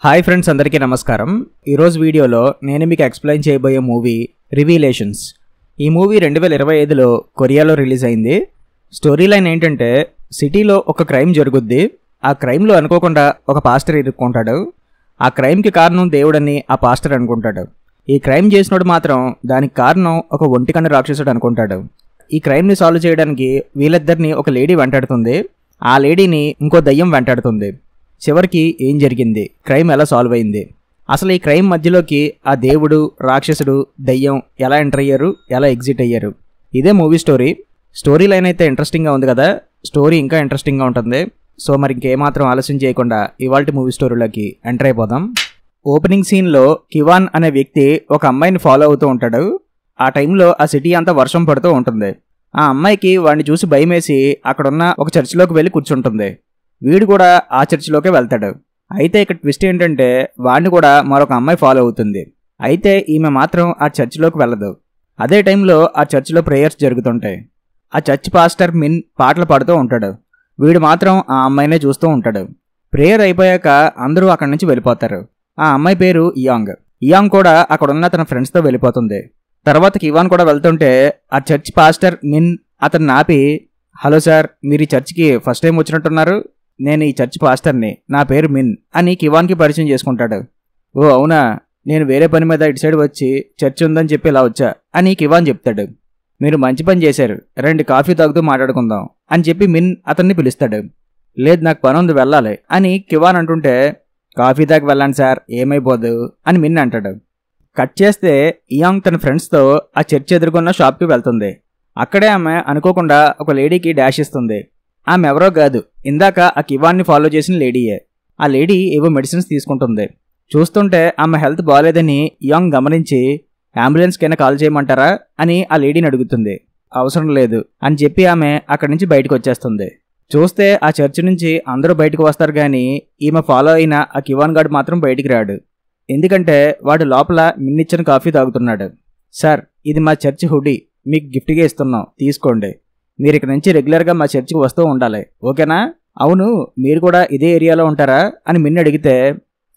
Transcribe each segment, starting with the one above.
Hi friends, అందరికీ నమస్కారం. ఈరోజు వీడియోలో నేను మీకు ఎక్స్ప్లెయిన్ చేయబోయే మూవీ రివీలేషన్స్. ఈ మూవీ 2025లో కొరియాలో రిలీజ్ అయింది. స్టోరీ లైన్ ఏంటంటే, సిటీలో ఒక క్రైమ్ జరుగుద్ది. ఆ క్రైమ్లో అనుకోకుండా ఒక పాస్టర్ ఇరుక్కుంటాడు. ఆ క్రైమ్కి కారణం దేవుడని ఆ పాస్టర్ అనుకుంటాడు. ఈ క్రైమ్ చేసినోడు మాత్రం దానికి కారణం ఒక ఒంటికన్ను రాక్షసుడు అనుకుంటాడు. ఈ క్రైమ్ని సాల్వ్ చేయడానికి వీళ్ళిద్దరిని ఒక లేడీ వెంటాడుతుంది. ఆ లేడీని ఇంకో దయ్యం వెంటాడుతుంది. చివరికి ఏం జరిగింది, క్రైమ్ ఎలా సాల్వ్ అయింది, అసలు ఈ క్రైమ్ మధ్యలోకి ఆ దేవుడు, రాక్షసుడు, దయ్యం ఎలా ఎంటర్ అయ్యారు, ఎలా ఎగ్జిట్ అయ్యారు, ఇదే మూవీ స్టోరీ. స్టోరీ లైన్ అయితే ఇంట్రెస్టింగ్గా ఉంది కదా. స్టోరీ ఇంకా ఇంట్రెస్టింగ్గా ఉంటుంది. సో మరి ఇంకేమాత్రం ఆలస్యం చేయకుండా ఇవాల్టి మూవీ స్టోరీలోకి ఎంటర్ అయిపోదాం. ఓపెనింగ్ సీన్లో కివాన్ అనే వ్యక్తి ఒక అమ్మాయిని ఫాలో అవుతూ ఉంటాడు. ఆ టైంలో ఆ సిటీ అంతా వర్షం పడుతూ ఉంటుంది. ఆ అమ్మాయికి వాడిని చూసి భయమేసి అక్కడున్న ఒక చర్చిలోకి వెళ్ళి కూర్చుంటుంది. వీడు కూడా ఆ చర్చిలోకే వెళ్తాడు. అయితే ఇక్కడ ట్విస్ట్ ఏంటంటే, వాడిని కూడా మరొక అమ్మాయి ఫాలో అవుతుంది. అయితే ఈమె మాత్రం ఆ చర్చిలోకి వెళ్ళదు. అదే టైంలో ఆ చర్చిలో ప్రేయర్స్ జరుగుతుంటాయి. ఆ చర్చ్ పాస్టర్ మిన్ పాటలు పాడుతూ ఉంటాడు. వీడు మాత్రం ఆ అమ్మాయినే చూస్తూ ఉంటాడు. ప్రేయర్ అయిపోయాక అందరూ అక్కడి నుంచి వెళ్ళిపోతారు. ఆ అమ్మాయి పేరు ఇయాంగ్. ఇయాంగ్ కూడా అక్కడున్న తన ఫ్రెండ్స్తో వెళ్ళిపోతుంది. తర్వాత కివాన్ కూడా వెళ్తుంటే ఆ చర్చ్ పాస్టర్ మిన్ అతన్ని ఆపి, హలో సార్, మీరు ఈ చర్చ్కి ఫస్ట్ టైం వచ్చినట్టున్నారు. నేను ఈ చర్చ్ పాస్టర్ని, నా పేరు మిన్ అని కివాన్కి పరిచయం చేసుకుంటాడు. ఓ అవునా, నేను వేరే పని మీద ఇటు సైడ్ వచ్చి చర్చ్ ఉందని చెప్పి ఇలా వచ్చా అని కివాన్ చెప్తాడు. మీరు మంచి పని చేశారు, రండి కాఫీ తాగుతూ మాట్లాడుకుందాం అని చెప్పి మిన్ అతన్ని పిలుస్తాడు. లేదు, నాకు పని ఉంది, వెళ్ళాలి అని కివాన్ అంటుంటే, కాఫీ తాగి వెళ్ళండి సార్, ఏమైపోదు అని మిన్ అంటాడు. కట్ చేస్తే ఇయాంగ్ తన ఫ్రెండ్స్తో ఆ చర్చ్ ఎదుర్కొన్న షాప్కి వెళ్తుంది. అక్కడే ఆమె అనుకోకుండా ఒక లేడీకి డాష్ ఇస్తుంది. ఆమె ఎవరో కాదు, ఇందాక ఆ కివాన్ని ఫాలో చేసిన లేడీయే. ఆ లేడీ ఏవో మెడిసిన్స్ తీసుకుంటుంది. చూస్తుంటే ఆమె హెల్త్ బాగాలేదని యాంగ్ గమనించి, అంబులెన్స్కైనా కాల్ చేయమంటారా అని ఆ లేడీని అడుగుతుంది. అవసరం లేదు అని చెప్పి ఆమె అక్కడి నుంచి బయటకు వచ్చేస్తుంది. చూస్తే ఆ చర్చి నుంచి అందరూ బయటకు వస్తారు కానీ ఈమె ఫాలో అయిన ఆ కివాన్ గార్డ్ మాత్రం బయటికి రాడు. ఎందుకంటే వాడు లోపల మిన్నిచ్చిన కాఫీ తాగుతున్నాడు. సార్, ఇది మా చర్చి హుడీ, మీకు గిఫ్ట్గా ఇస్తున్నాం, తీసుకోండి. మీరు ఇక్కడ నుంచి రెగ్యులర్గా మా చర్చికి వస్తూ ఉండాలి, ఓకేనా? అవును, మీరు కూడా ఇదే ఏరియాలో ఉంటారా అని మిన్ అడిగితే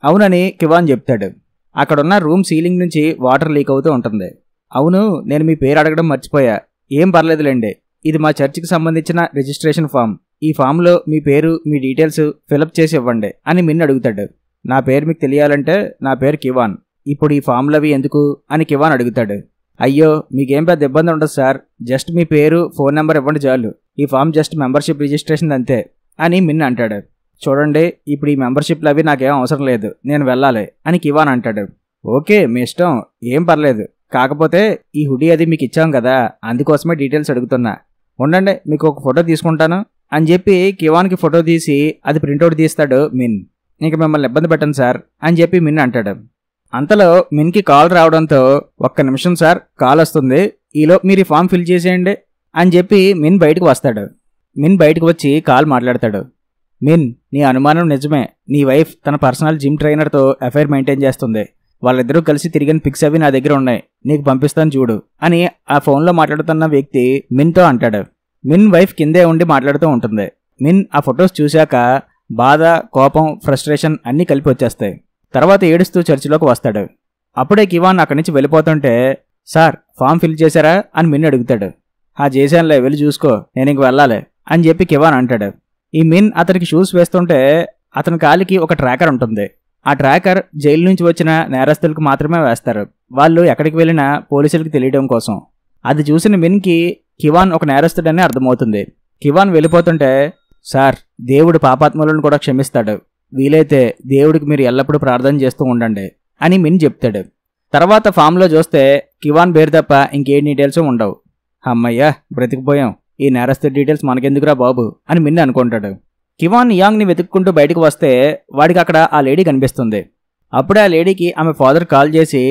అవునని కివాన్ చెప్తాడు. అక్కడున్న రూమ్ సీలింగ్ నుంచి వాటర్ లీక్ అవుతూ ఉంటుంది. అవును, నేను మీ పేరు అడగడం మర్చిపోయా. ఏం పర్లేదులేండి, ఇది మా చర్చికి సంబంధించిన రిజిస్ట్రేషన్ ఫామ్. ఈ ఫామ్లో మీ పేరు, మీ డీటెయిల్స్ ఫిలప్ చేసి ఇవ్వండి అని మిన్ అడుగుతాడు. నా పేరు మీకు తెలియాలంటే నా పేరు కివాన్, ఇప్పుడు ఈ ఫామ్లు అవి ఎందుకు అని కివాన్ అడుగుతాడు. అయ్యో, మీకేం పెద్ద ఇబ్బంది ఉండదు సార్, జస్ట్ మీ పేరు, ఫోన్ నెంబర్ ఇవ్వండి చాలు. ఈ ఫామ్ జస్ట్ మెంబర్షిప్ రిజిస్ట్రేషన్ అంతే అని మిన్ అంటాడు. చూడండి, ఇప్పుడు ఈ మెంబర్షిప్లు అవి నాకేం అవసరం లేదు, నేను వెళ్ళాలి అని కివాన్ అంటాడు. ఓకే, మీ ఇష్టం, ఏం పర్లేదు. కాకపోతే ఈ హుడీ అది మీకు ఇచ్చాం కదా, అందుకోసమే డీటెయిల్స్ అడుగుతున్నా. ఉండండి, మీకు ఒక ఫోటో తీసుకుంటాను అని చెప్పి కివాన్కి ఫోటో తీసి అది ప్రింట్అవుట్ తీస్తాడు మిన్. ఇంక మిమ్మల్ని ఇబ్బంది పెట్టండి సార్ అని చెప్పి మిన్ అంటాడు. అంతలో మిన్కి కాల్ రావడంతో, ఒక్క నిమిషం సార్, కాల్ వస్తుంది, ఈలో మీరు ఈ ఫామ్ ఫిల్ చేసేయండి అని చెప్పి మిన్ బయటకు వస్తాడు. మిన్ బయటకు వచ్చి కాల్ మాట్లాడతాడు. మిన్, నీ అనుమానం నిజమే. నీ వైఫ్ తన పర్సనల్ జిమ్ ట్రైనర్తో అఫైర్ మెయింటైన్ చేస్తుంది. వాళ్ళిద్దరూ కలిసి తిరిగిన పిక్స్ అవి నా దగ్గర ఉన్నాయి, నీకు పంపిస్తాను చూడు అని ఆ ఫోన్లో మాట్లాడుతున్న వ్యక్తి మిన్తో అంటాడు. మిన్ వైఫ్ కిందే ఉండి మాట్లాడుతూ ఉంటుంది. మిన్ ఆ ఫొటోస్ చూశాక బాధ, కోపం, ఫ్రస్ట్రేషన్ అన్నీ కలిపి వచ్చేస్తాయి. తర్వాత ఏడుస్తూ చర్చిలోకి వస్తాడు. అప్పుడే కివాన్ అక్కడి నుంచి వెళ్ళిపోతుంటే, సార్, ఫామ్ ఫిల్ చేశారా అని మిన్ అడుగుతాడు. చేశానులే, వెళ్ళి చూసుకో, నేను ఇంక వెళ్ళాలి అని చెప్పి కివాన్ అంటాడు. ఈ మిన్ అతనికి షూస్ వేస్తుంటే అతని కాలికి ఒక ట్రాకర్ ఉంటుంది. ఆ ట్రాకర్ జైలు నుంచి వచ్చిన నేరస్తులకు మాత్రమే వేస్తారు, వాళ్ళు ఎక్కడికి వెళ్ళినా పోలీసులకు తెలియడం కోసం. అది చూసిన మిన్కి కివాన్ ఒక నేరస్తుడని అర్థమవుతుంది. కివాన్ వెళ్ళిపోతుంటే, సార్, దేవుడు పాపాత్ములను కూడా క్షమిస్తాడు, వీలైతే దేవుడికి మీరు ఎల్లప్పుడూ ప్రార్థన చేస్తూ ఉండండి అని మిన్ చెప్తాడు. తర్వాత ఫామ్లో చూస్తే కివాన్ పేరు తప్ప ఇంకే డీటెయిల్స్ ఉండవు. అమ్మయ్యా, బ్రతికిపోయాం, ఈ నేరస్తు డీటెయిల్స్ మనకెందుకురా బాబు అని మిన్ అనుకుంటాడు. కివాన్ యాంగ్ని వెతుక్కుంటూ బయటకు వస్తే వాడికి అక్కడ ఆ లేడీ కనిపిస్తుంది. అప్పుడే ఆ లేడీకి ఆమె ఫాదర్ కాల్ చేసి,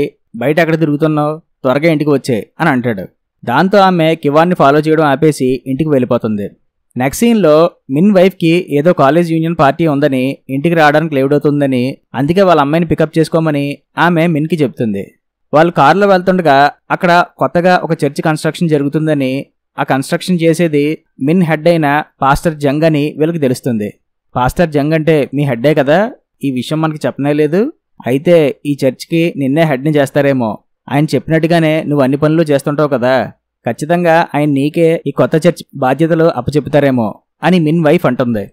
బయట ఎక్కడ తిరుగుతున్నావు, త్వరగా ఇంటికి వచ్చే అని అంటాడు. దాంతో ఆమె కివాన్ని ఫాలో చేయడం ఆపేసి ఇంటికి వెళ్ళిపోతుంది. నెక్స్ట్ సీన్లో మిన్ వైఫ్కి ఏదో కాలేజ్ యూనియన్ పార్టీ ఉందని, ఇంటికి రావడానికి లేట్ అవుతుందని, అందుకే వాళ్ళ అమ్మాయిని పికప్ చేసుకోమని ఆమె మిన్కి చెప్తుంది. వాళ్ళు కారులో వెళ్తుండగా అక్కడ కొత్తగా ఒక చర్చి కన్స్ట్రక్షన్ జరుగుతుందని, ఆ కన్స్ట్రక్షన్ చేసేది మిన్ హెడ్ అయిన పాస్టర్ జంగ్ అని వీళ్ళకి తెలుస్తుంది. పాస్టర్ జంగ్ అంటే మీ హెడ్డే కదా, ఈ విషయం మనకి చెప్పనే లేదు. అయితే ఈ చర్చ్కి నిన్నే హెడ్ని చేస్తారేమో. ఆయన చెప్పినట్టుగానే నువ్వు అన్ని పనులు చేస్తుంటావు కదా, ఖచ్చితంగా ఆయన నీకే ఈ కొత్త చర్చ్ బాధ్యతలు అప్పచెపుతారేమో అని మిన్ వైఫ్ అంటుంది.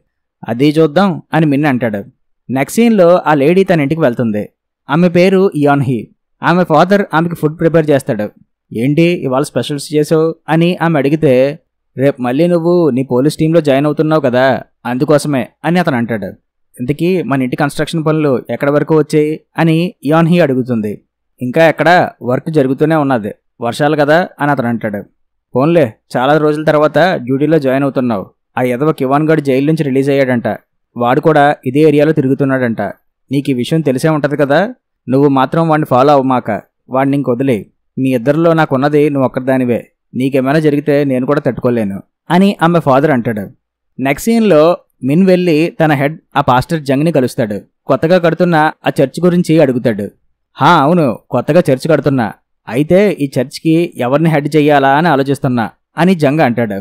అది చూద్దాం అని మిన్ అంటాడు. నెక్స్ట్ సీన్లో ఆ లేడీ తన ఇంటికి వెళ్తుంది. ఆమె పేరు ఇయాన్హీ. ఆమె ఫాదర్ ఆమెకి ఫుడ్ ప్రిపేర్ చేస్తాడు. ఏంటి ఇవాళ స్పెషల్స్ చేసావు అని ఆమె అడిగితే, రేపు మళ్ళీ నువ్వు నీ పోలీస్ టీంలో జాయిన్ అవుతున్నావు కదా, అందుకోసమే అని అతను అంటాడు. ఇంతకీ మన ఇంటి కన్స్ట్రక్షన్ పనులు ఎక్కడి వరకు వచ్చాయి అని ఇయాన్హీ అడుగుతుంది. ఇంకా ఎక్కడా, వర్క్ జరుగుతూనే ఉన్నది, వర్షాలు కదా అని అతను అంటాడు. ఫోన్లే, చాలా రోజుల తర్వాత డ్యూటీలో జాయిన్ అవుతున్నావు. ఆ ఎదవ కివాన్ గడ్ జైలు నుంచి రిలీజ్ అయ్యాడంట. వాడు కూడా ఇదే ఏరియాలో తిరుగుతున్నాడంట. నీకు ఈ విషయం తెలిసే ఉంటుంది కదా, నువ్వు మాత్రం వాడిని ఫాలో అవ్వమాక, వాడిని ఇంక వదిలే. మీ ఇద్దరిలో నాకున్నది నువ్వు ఒక్కదానివే, నీకేమైనా జరిగితే నేను కూడా తట్టుకోలేను అని ఆమె ఫాదర్ అంటాడు. నెక్స్ట్ సీన్లో మిన్ వెళ్ళి తన హెడ్ ఆ పాస్టర్ జంగ్ని కలుస్తాడు. కొత్తగా కడుతున్న ఆ చర్చ్ గురించి అడుగుతాడు. అవును, కొత్తగా చర్చ్ కడుతున్నా. అయితే ఈ చర్చ్కి ఎవరిని హెడ్ చెయ్యాలా అని ఆలోచిస్తున్నా అని జంగ్ అంటాడు.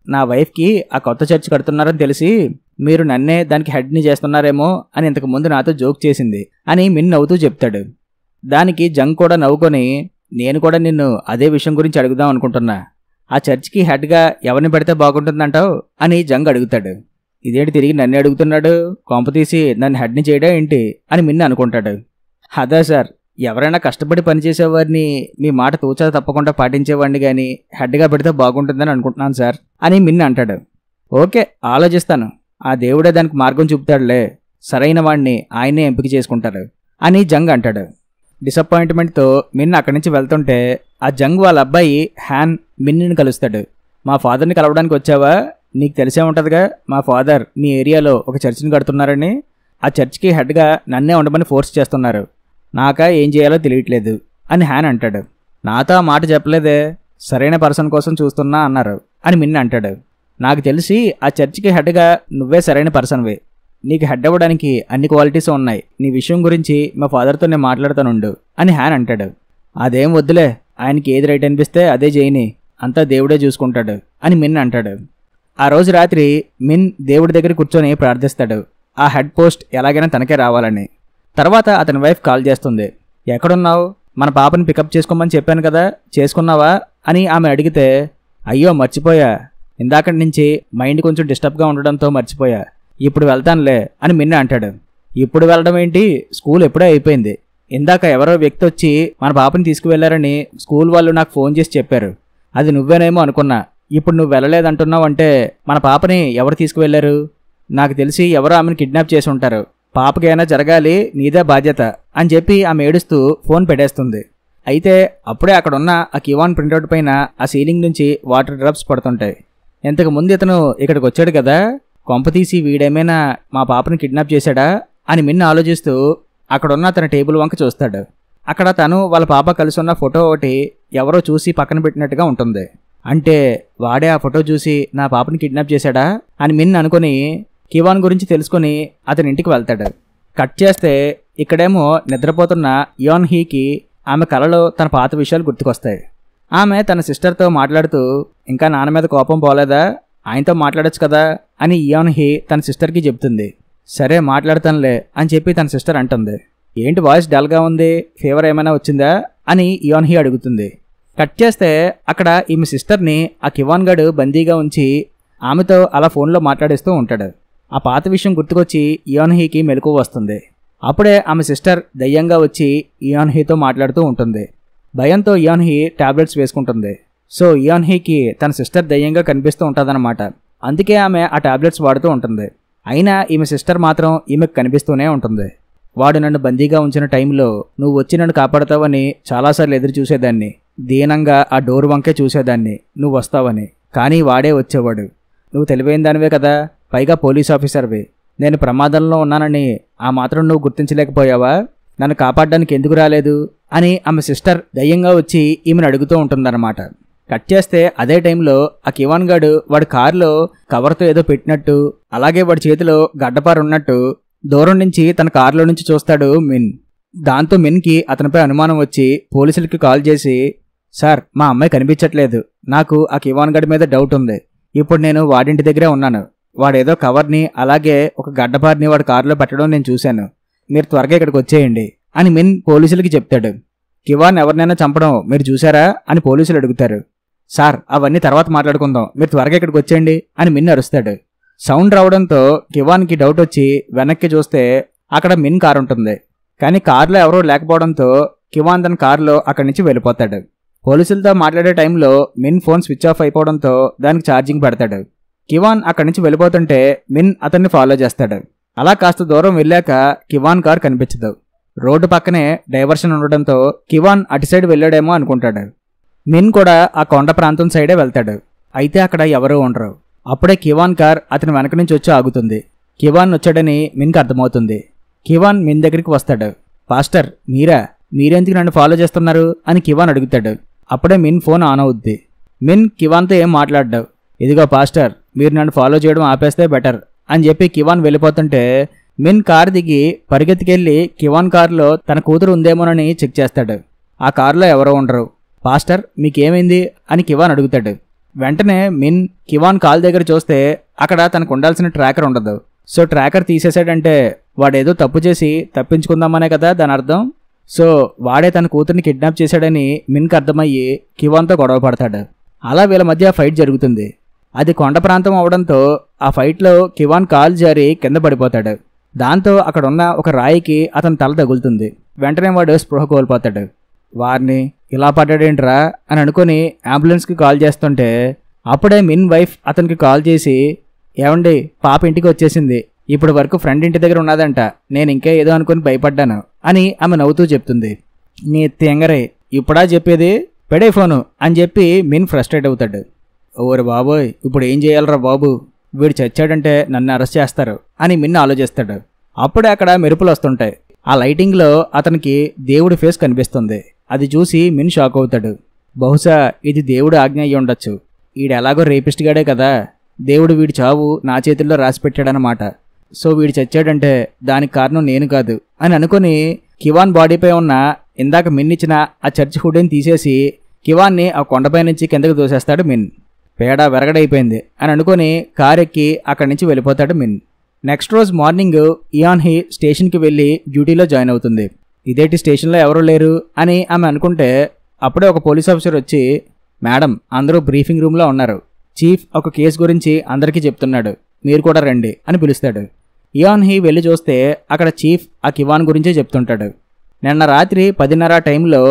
నా వైఫ్కి ఆ కొత్త చర్చ్ కడుతున్నారని తెలిసి మీరు నన్నే దానికి హెడ్ని చేస్తున్నారేమో అని ఇంతకుముందు నాతో జోక్ చేసింది అని మిన్ నవ్వుతూ చెప్తాడు. దానికి జంగ్ కూడా నవ్వుకొని, నేను కూడా నిన్ను అదే విషయం గురించి అడుగుదాం అనుకుంటున్నా. ఆ చర్చ్కి హెడ్గా ఎవరిని పెడితే బాగుంటుందంటావు అని జంగ్ అడుగుతాడు. ఇదేంటి తిరిగి నన్ను అడుగుతున్నాడు, కొంపతీసి నన్ను హెడ్ని చేయడా ఏంటి అని మిన్ అనుకుంటాడు. అదే సార్, ఎవరైనా కష్టపడి పనిచేసేవారిని మీ మాట తూచా తప్పకుండా పాటించేవాడిని కానీ హెడ్గా పెడితే బాగుంటుందని అనుకుంటున్నాను సార్ అని మిన్ అంటాడు. ఓకే, ఆలోచిస్తాను, ఆ దేవుడే దానికి మార్గం చూపుతాడులే, సరైన వాడిని ఆయనే ఎంపిక చేసుకుంటారు అని జంగ్ అంటాడు. డిసప్పాయింట్మెంట్తో మిన్ అక్కడి నుంచి వెళ్తుంటే ఆ జంగ్ వాళ్ళ అబ్బాయి హ్యాన్ మిన్ని కలుస్తాడు. మా ఫాదర్ని కలవడానికి వచ్చావా? నీకు తెలిసే ఉంటుందిగా, మా ఫాదర్ మీ ఏరియాలో ఒక చర్చిని కడుతున్నారని. ఆ చర్చ్కి హెడ్గా నన్నే ఉండమని ఫోర్స్ చేస్తున్నారు. నాకా ఏం చేయాలో తెలియట్లేదు అని హ్యాన్ అంటాడు. నాతో ఆ మాట చెప్పలేదే, సరైన పర్సన్ కోసం చూస్తున్నా అన్నారు అని మిన్ అంటాడు. నాకు తెలిసి ఆ చర్చ్కి హెడ్గా నువ్వే సరైన పర్సన్వే, నీకు హెడ్ అవ్వడానికి అన్ని క్వాలిటీస్ ఉన్నాయి. నీ విషయం గురించి మా ఫాదర్తో నేను మాట్లాడుతానుండు అని హ్యాన్ అంటాడు. అదేం వద్దులే, ఆయనకి ఏది రైట్ అనిపిస్తే అదే చేయని, అంతా దేవుడే చూసుకుంటాడు అని మిన్ అంటాడు. ఆ రోజు రాత్రి మిన్ దేవుడి దగ్గర కూర్చొని ప్రార్థిస్తాడు, ఆ హెడ్ పోస్ట్ ఎలాగైనా తనకే రావాలని. తర్వాత అతని వైఫ్ కాల్ చేస్తుంది. ఎక్కడున్నావు? మన పాపని పికప్ చేసుకోమని చెప్పాను కదా, చేసుకున్నావా అని ఆమె అడిగితే, అయ్యో మర్చిపోయా, ఇందాకటి నుంచి మైండ్ కొంచెం డిస్టర్బ్గా ఉండడంతో మర్చిపోయా, ఇప్పుడు వెళ్తానులే అని మిన్న అంటాడు. ఇప్పుడు వెళ్ళడం ఏంటి, స్కూల్ ఎప్పుడో అయిపోయింది. ఇందాక ఎవరో వ్యక్తి వచ్చి మన పాపని తీసుకువెళ్లారని స్కూల్ వాళ్ళు నాకు ఫోన్ చేసి చెప్పారు. అది నువ్వేనేమో అనుకున్నా. ఇప్పుడు నువ్వు వెళ్ళలేదంటున్నావు అంటే మన పాపని ఎవరు తీసుకువెళ్లారు? నాకు తెలిసి ఎవరో ఆమెను కిడ్నాప్ చేసి ఉంటారు. పాపకైనా జరగాలి, నీదే బాధ్యత అని చెప్పి ఆమె ఏడుస్తూ ఫోన్ పెట్టేస్తుంది. అయితే అప్పుడే అక్కడున్న ఆ కివాన్ ప్రింట్అవుట్ పైన ఆ సీలింగ్ నుంచి వాటర్ డ్రాప్స్ పడుతుంటాయి. ఇంతకు ముందు ఇతను ఇక్కడికి వచ్చాడు కదా, కొంపతీసి వీడేమైనా మా పాపని కిడ్నాప్ చేశాడా అని మిన్న ఆలోచిస్తూ అక్కడున్న తన టేబుల్ వంక చూస్తాడు. అక్కడ తను వాళ్ళ పాప కలిసి ఉన్న ఫోటో ఒకటి ఎవరో చూసి పక్కన పెట్టినట్టుగా ఉంటుంది. అంటే వాడే ఆ ఫోటో చూసి నా పాపని కిడ్నాప్ చేశాడా అని మిన్ అనుకుని కివాన్ గురించి తెలుసుకుని అతని ఇంటికి వెళ్తాడు. కట్ చేస్తే ఇక్కడేమో నిద్రపోతున్న ఇయాన్ హీకి ఆమె కలలో తన పాత విషయాలు గుర్తుకొస్తాయి. ఆమె తన సిస్టర్తో మాట్లాడుతూ, ఇంకా నాన్న మీద కోపం పోలేదా, ఆయనతో మాట్లాడొచ్చు కదా అని ఇయాన్ హీ తన సిస్టర్కి చెప్తుంది. సరే మాట్లాడతానులే అని చెప్పి తన సిస్టర్ అంటుంది. ఏంటి వాయిస్ డల్గా ఉంది, ఫీవర్ ఏమైనా వచ్చిందా అని ఇయాన్ హీ అడుగుతుంది. కట్ చేస్తే అక్కడ ఈమె సిస్టర్ని ఆ కివాన్ గడు బందీగా ఉంచి ఆమెతో అలా ఫోన్లో మాట్లాడిస్తూ ఉంటాడు. ఆ పాత విషయం గుర్తుకొచ్చి ఇయాన్ హీకి మెలకువ వస్తుంది. అప్పుడే ఆమె సిస్టర్ దయ్యంగా వచ్చి ఇయాన్ హీతో మాట్లాడుతూ ఉంటుంది. భయంతో ఇయాన్ హీ టాబ్లెట్స్ వేసుకుంటుంది. సో ఇయాన్ హీకి తన సిస్టర్ దయ్యంగా కనిపిస్తూ ఉంటుందన్నమాట. అందుకే ఆమె ఆ టాబ్లెట్స్ వాడుతూ ఉంటుంది. అయినా ఈమె సిస్టర్ మాత్రం ఈమెకు కనిపిస్తూనే ఉంటుంది. వాడు నన్ను బందీగా ఉంచిన టైంలో నువ్వు వచ్చి నన్ను కాపాడతావని చాలాసార్లు ఎదురు చూసేదాన్ని. దీనంగా ఆ డోర్ వంకే చూసేదాన్ని నువ్వు వస్తావని. కానీ వాడే వచ్చేవాడు. నువ్వు తెలివైన దానివే కదా, పైగా పోలీస్ ఆఫీసర్వి. నేను ప్రమాదంలో ఉన్నానని ఆ మాత్రం నువ్వు గుర్తించలేకపోయావా? నన్ను కాపాడడానికి ఎందుకు రాలేదు అని ఆమె సిస్టర్ దయ్యంగా వచ్చి ఈమెను అడుగుతూ ఉంటుందన్నమాట. కట్ చేస్తే అదే టైంలో ఆ కివాన్ గాడు వాడి కారులో కవర్తో ఏదో పెట్టినట్టు, అలాగే వాడి చేతిలో గడ్డపారు ఉన్నట్టు దూరం నుంచి తన కారులో నుంచి చూస్తాడు మిన్. దాంతో మిన్కి అతనిపై అనుమానం వచ్చి పోలీసులకి కాల్ చేసి, సార్ మా అమ్మాయి కనిపించట్లేదు, నాకు ఆ కివాన్ గడి మీద డౌట్ ఉంది. ఇప్పుడు నేను వాడింటి దగ్గరే ఉన్నాను. వాడేదో కవర్ని అలాగే ఒక గడ్డపారిని వాడి కారులో పెట్టడం నేను చూశాను. మీరు త్వరగా ఇక్కడికి వచ్చేయండి అని మిన్ పోలీసులకి చెప్తాడు. కివాన్ ఎవరినైనా చంపడం మీరు చూసారా అని పోలీసులు అడుగుతారు. సార్ అవన్నీ తర్వాత మాట్లాడుకుందాం, మీరు త్వరగా ఇక్కడికి వచ్చేయండి అని మిన్ అరుస్తాడు. సౌండ్ రావడంతో కివాన్కి డౌట్ వచ్చి వెనక్కి చూస్తే అక్కడ మిన్ కారు ఉంటుంది. కానీ కారులో ఎవరూ లేకపోవడంతో కివాన్ తన కారులో అక్కడి నుంచి వెళ్ళిపోతాడు. పోలీసులతో మాట్లాడే టైంలో మిన్ ఫోన్ స్విచ్ ఆఫ్ అయిపోవడంతో దానికి ఛార్జింగ్ పెడతాడు. కివాన్ అక్కడి నుంచి వెళ్ళిపోతుంటే మిన్ అతన్ని ఫాలో చేస్తాడు. అలా కాస్త దూరం వెళ్ళాక కివాన్ కార్ కనిపించదు. రోడ్డు పక్కనే డైవర్షన్ ఉండడంతో కివాన్ అటు సైడ్ వెళ్ళాడేమో అనుకుంటాడు. మిన్ కూడా ఆ కొండ ప్రాంతం సైడే వెళ్తాడు. అయితే అక్కడ ఎవరూ ఉండరు. అప్పుడే కివాన్ కార్ అతని వెనక నుంచి వచ్చి ఆగుతుంది. కివాన్ వచ్చాడని మిన్కి అర్థమవుతుంది. కివాన్ మిన్ దగ్గరికి వస్తాడు. పాస్టర్ మీరెందుకు నన్ను ఫాలో చేస్తున్నారు అని కివాన్ అడుగుతాడు. అప్పుడే మిన్ ఫోన్ ఆన్ అవుద్ది. మిన్ కివాన్తో ఏం మాట్లాడ్డావు. ఇదిగో పాస్టర్, మీరు నన్ను ఫాలో చేయడం ఆపేస్తే బెటర్ అని చెప్పి కివాన్ వెళ్ళిపోతుంటే మిన్ కారు దిగి పరిగెత్తికెళ్ళి కివాన్ కారులో తన కూతురు ఉందేమోనని చెక్ చేస్తాడు. ఆ కారులో ఎవరో ఉండరు. పాస్టర్ మీకేమైంది అని కివాన్ అడుగుతాడు. వెంటనే మిన్ కివాన్ కాల్ దగ్గర చూస్తే అక్కడ తనకు ఉండాల్సిన ట్రాకర్ ఉండదు. సో ట్రాకర్ తీసేశాడంటే వాడేదో తప్పు చేసి తప్పించుకుందామనే కదా దాని అర్థం. సో వాడే తన కూతుర్ని కిడ్నాప్ చేశాడని మిన్కి అర్థమయ్యి కివాన్తో గొడవ పడతాడు. అలా వీళ్ళ మధ్య ఫైట్ జరుగుతుంది. అది కొండ ప్రాంతం అవడంతో ఆ ఫైట్లో కివాన్ కాలు జారి కింద పడిపోతాడు. దాంతో అక్కడ ఉన్న ఒక రాయికి అతని తల తగులుతుంది. వెంటనే వాడు స్పృహ కోల్పోతాడు. వారిని ఇలా పడ్డాడేంట్రా అని అనుకుని అంబులెన్స్కి కాల్ చేస్తుంటే అప్పుడే మిన్ వైఫ్ అతనికి కాల్ చేసి, ఏమండి పాప ఇంటికి వచ్చేసింది, ఇప్పటి వరకు ఫ్రెండ్ ఇంటి దగ్గర ఉన్నదంట, నేను ఇంకా ఏదో అనుకుని భయపడ్డాను అని ఆమె నవ్వుతూ చెప్తుంది. నీ తెంగరే ఇప్పుడా చెప్పేది, పెడే ఫోను అని చెప్పి మిన్ ఫ్రస్ట్రేట్ అవుతాడు. ఓరి బాబోయ్, ఇప్పుడు ఏం చేయాలరా బాబు, వీడు చచ్చాడంటే నన్ను అరెస్ట్ చేస్తారు అని మిన్ ఆలోచిస్తాడు. అప్పుడే అక్కడ మెరుపులు వస్తుంటాయి. ఆ లైటింగ్లో అతనికి దేవుడి ఫేస్ కనిపిస్తుంది. అది చూసి మిన్ షాక్ అవుతాడు. బహుశా ఇది దేవుడు ఆజ్ఞ అయ్యి ఉండొచ్చు. వీడెలాగో రేపిస్ట్ గాడే కదా, దేవుడు వీడి చావు నా చేతుల్లో రాసి పెట్టాడనమాట. సో వీడు చచ్చాడంటే దానికి కారణం నేను కాదు అని అనుకుని కివాన్ బాడీపై ఉన్న ఇందాక మిన్ ఇచ్చిన ఆ చర్చ్ హుడ్ని తీసేసి కివాన్ని ఆ కొండపై నుంచి కిందకు దూసేస్తాడు మిన్. పేడ వెరగడైపోయింది అని అనుకుని కారెక్కి అక్కడి నుంచి వెళ్ళిపోతాడు మిన్. నెక్స్ట్ రోజు మార్నింగ్ ఇయాన్ హీ స్టేషన్కి వెళ్ళి డ్యూటీలో జాయిన్ అవుతుంది. ఇదేంటి స్టేషన్లో ఎవరూ లేరు అని ఆమె అనుకుంటే అప్పుడే ఒక పోలీస్ ఆఫీసర్ వచ్చి, మేడం అందరూ బ్రీఫింగ్ రూమ్లో ఉన్నారు, చీఫ్ ఒక కేసు గురించి అందరికీ చెప్తున్నాడు, మీరు కూడా రండి అని పిలుస్తాడు. ఇయాన్ హీ వెళ్ళి చూస్తే అక్కడ చీఫ్ ఆ కివాన్ గురించే చెప్తుంటాడు. నిన్న రాత్రి 10:30 టైంలో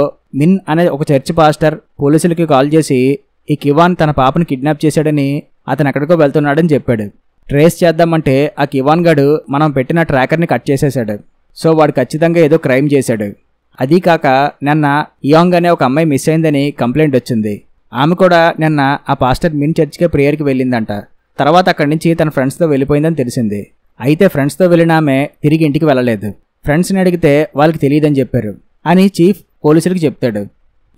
మిన్ అనే ఒక చర్చ్ పాస్టర్ పోలీసులకి కాల్ చేసి ఈ కివాన్ తన పాపను కిడ్నాప్ చేశాడని, అతను ఎక్కడికో వెళ్తున్నాడని చెప్పాడు. ట్రేస్ చేద్దామంటే ఆ కివాన్ గాడు మనం పెట్టిన ట్రాకర్ని కట్ చేసేశాడు. సో వాడు ఖచ్చితంగా ఏదో క్రైమ్ చేశాడు. అదీ కాక నిన్న ఇయాంగ్ అనే ఒక అమ్మాయి మిస్ అయిందని కంప్లైంట్ వచ్చింది. ఆమె కూడా నిన్న ఆ పాస్టర్ మిన్ చర్చ్కే ప్రేయర్కి వెళ్ళిందంట. తర్వాత అక్కడి నుంచి తన ఫ్రెండ్స్తో వెళ్ళిపోయిందని తెలిసింది. అయితే ఫ్రెండ్స్తో వెళ్ళిన ఆమె తిరిగి ఇంటికి వెళ్ళలేదు. ఫ్రెండ్స్ని అడిగితే వాళ్ళకి తెలియదని చెప్పారు అని చీఫ్ పోలీసులకు చెప్తాడు.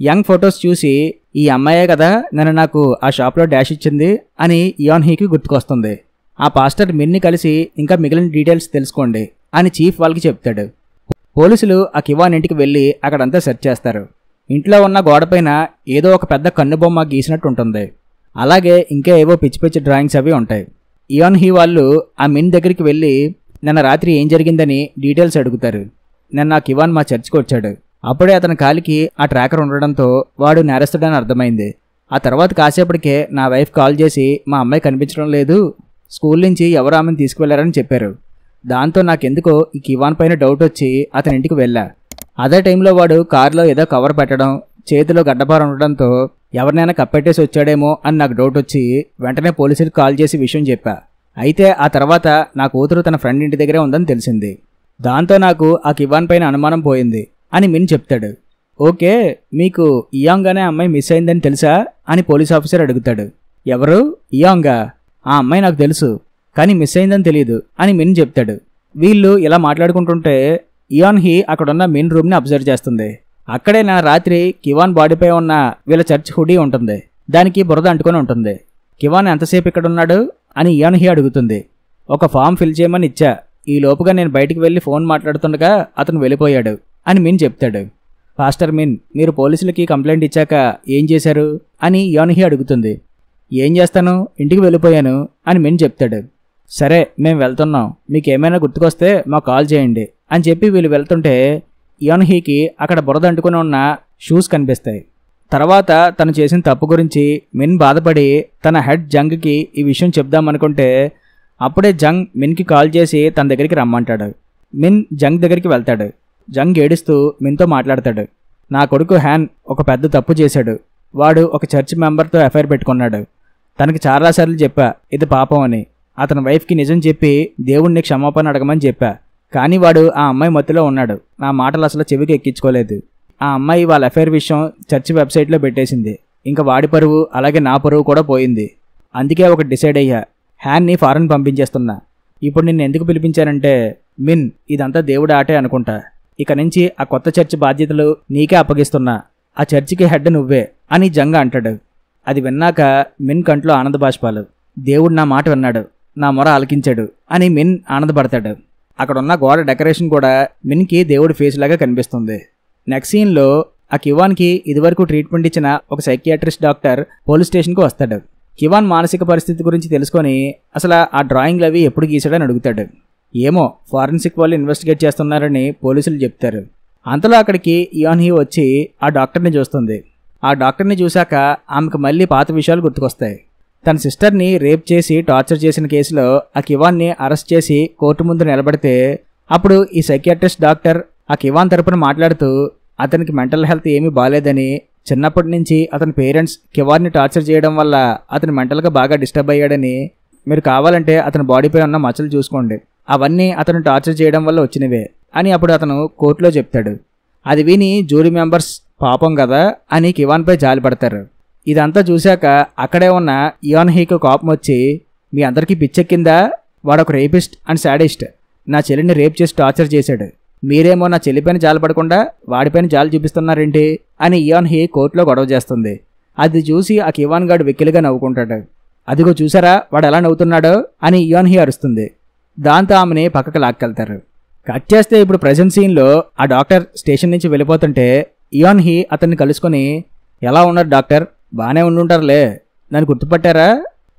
యంగ్ ఫొటోస్ చూసి ఈ అమ్మాయే కదా నిన్న నాకు ఆ షాప్లో డాష్ ఇచ్చింది అని ఇయాన్ హీకి గుర్తుకొస్తుంది. ఆ పాస్టర్ మిన్ని కలిసి ఇంకా మిగిలిన డీటెయిల్స్ తెలుసుకోండి అని చీఫ్ వాళ్ళకి చెప్తాడు. పోలీసులు ఆ కివాన్ ఇంటికి వెళ్ళి అక్కడంతా సెర్చ్ చేస్తారు. ఇంట్లో ఉన్న గోడపైన ఏదో ఒక పెద్ద కన్నుబొమ్మ గీసినట్టు ఉంటుంది. అలాగే ఇంకా ఏవో పిచ్చి పిచ్చి డ్రాయింగ్స్ అవి ఉంటాయి. ఇయాన్ హీ వాళ్ళు ఆ మిన్ దగ్గరికి వెళ్ళి నిన్న రాత్రి ఏం జరిగిందని డీటెయిల్స్ అడుగుతారు. నిన్న ఆ కివాన్ మా చర్చ్కి వచ్చాడు. అప్పుడే అతని కాలికి ఆ ట్రాకర్ ఉండడంతో వాడు నేరస్తుడని అర్థమైంది. ఆ తర్వాత కాసేపటికే నా వైఫ్ కాల్ చేసి మా అమ్మాయి కనిపించడం లేదు, స్కూల్ నుంచి ఎవరు ఆమెను తీసుకువెళ్లారని చెప్పారు. దాంతో నాకెందుకో ఈ కివాన్ పైన డౌట్ వచ్చి అతని ఇంటికి వెళ్ళా. అదే టైంలో వాడు కారులో ఏదో కవర్ పెట్టడం, చేతిలో గడ్డపార ఉండడంతో ఎవరినైనా కప్పెట్టేసి వచ్చాడేమో అని నాకు డౌట్ వచ్చి వెంటనే పోలీసులకు కాల్ చేసి విషయం చెప్పా. అయితే ఆ తర్వాత నా కూతురు తన ఫ్రెండ్ ఇంటి దగ్గరే ఉందని తెలిసింది. దాంతో నాకు ఆ కివాన్ పైన అనుమానం పోయింది అని మిన్ చెప్తాడు. ఓకే, మీకు ఇయాంగ్ అనే అమ్మాయి మిస్ అయిందని తెలుసా అని పోలీస్ ఆఫీసర్ అడుగుతాడు. ఎవరు? ఇయాంగా? ఆ అమ్మాయి నాకు తెలుసు, కానీ మిస్ అయిందని తెలియదు అని మిన్ చెప్తాడు. వీళ్ళు ఇలా మాట్లాడుకుంటుంటే ఇయాన్ హీ అక్కడున్న మిన్ రూమ్ని అబ్జర్వ్ చేస్తుంది. అక్కడే నా రాత్రి కివాన్ బాడీపై ఉన్న వీళ్ళ చర్చ్ హుడీ ఉంటుంది. దానికి బురద అంటుకొని ఉంటుంది. కివాన్ ఎంతసేపు ఇక్కడ ఉన్నాడు అని ఇయాన్ హీ అడుగుతుంది. ఒక ఫామ్ ఫిల్ చేయమని ఇచ్చా, ఈ లోపుగా నేను బయటికి వెళ్ళి ఫోన్ మాట్లాడుతుండగా అతను వెళ్ళిపోయాడు అని మిన్ చెప్తాడు. పాస్టర్ మిన్, మీరు పోలీసులకి కంప్లైంట్ ఇచ్చాక ఏం చేశారు అని ఇయాన్ హీ అడుగుతుంది. ఏం చేస్తాను, ఇంటికి వెళ్ళిపోయాను అని మిన్ చెప్తాడు. సరే మేము వెళ్తున్నాం, మీకేమైనా గుర్తుకొస్తే మాకు కాల్ చేయండి అని చెప్పి వీళ్ళు వెళ్తుంటే ఇయాన్ హీకి అక్కడ బురద అంటుకుని ఉన్న షూస్ కనిపిస్తాయి. తర్వాత తను చేసిన తప్పు గురించి మిన్ బాధపడి తన హెడ్ జంగ్కి ఈ విషయం చెప్దామనుకుంటే అప్పుడే జంగ్ మిన్కి కాల్ చేసి తన దగ్గరికి రమ్మంటాడు. మిన్ జంగ్ దగ్గరికి వెళ్తాడు. జంగ్ ఏడుస్తూ మిన్తో మాట్లాడతాడు. నా కొడుకు హ్యాన్ ఒక పెద్ద తప్పు చేశాడు. వాడు ఒక చర్చ్ మెంబర్తో అఫైర్ పెట్టుకున్నాడు. తనకి చాలాసార్లు చెప్పా ఇది పాపం అని. అతని వైఫ్కి నిజం చెప్పి దేవుణ్ణి క్షమాపణ అడగమని చెప్పా. కానీ వాడు ఆ అమ్మాయి మత్తులో ఉన్నాడు. నా మాటలు అసలు చెవికి ఎక్కించుకోలేదు. ఆ అమ్మాయి వాళ్ళ అఫైర్ విషయం చర్చ్ వెబ్సైట్లో పెట్టేసింది. ఇంకా వాడి పరువు అలాగే నా పరువు కూడా పోయింది. అందుకే ఒకటి డిసైడ్ అయ్యా, హ్యాన్ని ఫారెన్ పంపించేస్తున్నా. ఇప్పుడు నిన్ను ఎందుకు పిలిపించానంటే మిన్ ఇదంతా దేవుడి ఆటే అనుకుంటా. ఇక నుంచి ఆ కొత్త చర్చ్ బాధ్యతలు నీకే అప్పగిస్తున్నా. ఆ చర్చికి హెడ్ నువ్వే అని జంగ అంటాడు. అది విన్నాక మిన్ కంట్లో ఆనంద బాష్పాలు. దేవుడు నా మాట విన్నాడు, నా మొర ఆలకించాడు అని మిన్ ఆనందపడతాడు. అక్కడున్న గోడ డెకరేషన్ కూడా మిన్కి దేవుడి ఫేస్ లాగా కనిపిస్తుంది. నెక్స్ట్ సీన్లో ఆ కివాన్కి ఇదివరకు ట్రీట్మెంట్ ఇచ్చిన ఒక సైకియాట్రిస్ట్ డాక్టర్ పోలీస్ స్టేషన్కి వస్తాడు. కివాన్ మానసిక పరిస్థితి గురించి తెలుసుకొని అసలు ఆ డ్రాయింగ్లు అవి ఎప్పుడు గీసాడని అడుగుతాడు. ఏమో ఫారెన్సిక్ వాళ్ళు ఇన్వెస్టిగేట్ చేస్తున్నారని పోలీసులు చెప్తారు. అంతలో అక్కడికి ఇయాన్ హీ వచ్చి ఆ డాక్టర్ని చూస్తుంది. ఆ డాక్టర్ని చూశాక ఆమెకు మళ్ళీ పాత విషయాలు గుర్తుకొస్తాయి. తన సిస్టర్ని రేప్ చేసి టార్చర్ చేసిన కేసులో ఆ కివాన్ని అరెస్ట్ చేసి కోర్టు ముందు నిలబడితే అప్పుడు ఈ సైకియాట్రిస్ట్ డాక్టర్ ఆ కివాన్ తరపున మాట్లాడుతూ అతనికి మెంటల్ హెల్త్ ఏమీ బాగాలేదని, చిన్నప్పటి నుంచి అతని పేరెంట్స్ కివాన్ని టార్చర్ చేయడం వల్ల అతను మెంటల్గా బాగా డిస్టర్బ్ అయ్యాడని, మీరు కావాలంటే అతని బాడీపై ఉన్న మచ్చలు చూసుకోండి, అవన్నీ అతను టార్చర్ చేయడం వల్ల వచ్చినవే అని అప్పుడు అతను కోర్టులో చెప్తాడు. అది విని జ్యూరీ మెంబర్స్ పాపం కదా అని కివాన్పై జాలిపడతారు. ఇదంతా చూశాక అక్కడే ఉన్న ఇయాన్ హీకి కోపం వచ్చి, మీ అందరికీ పిచ్చెక్కిందా? వాడొక రేపిస్ట్ అండ్ సాడిస్ట్. నా చెల్లిని రేప్ చేసి టార్చర్ చేశాడు. మీరేమో నా చెల్లిపైన జాలిపడకుండా వాడిపైన జాలి చూపిస్తున్నారేంటి అని ఇయాన్ హీ కోర్టులో గొడవ చేస్తుంది. అది చూసి ఆ కివాన్ గాడు వెక్కిలిగా నవ్వుకుంటాడు. అదిగో చూసారా వాడు ఎలా నవ్వుతున్నాడో అని ఇయాన్ హీ అరుస్తుంది. దాంతో ఆమెని పక్కకు లాక్కెళ్తారు. కట్ చేస్తే ఇప్పుడు ప్రజెంట్ సీన్లో ఆ డాక్టర్ స్టేషన్ నుంచి వెళ్ళిపోతుంటే ఇయాన్ హీ అతన్ని కలుసుకొని, ఎలా ఉన్నారు డాక్టర్? బాగానే ఉండుంటారులే. నన్ను గుర్తుపట్టారా?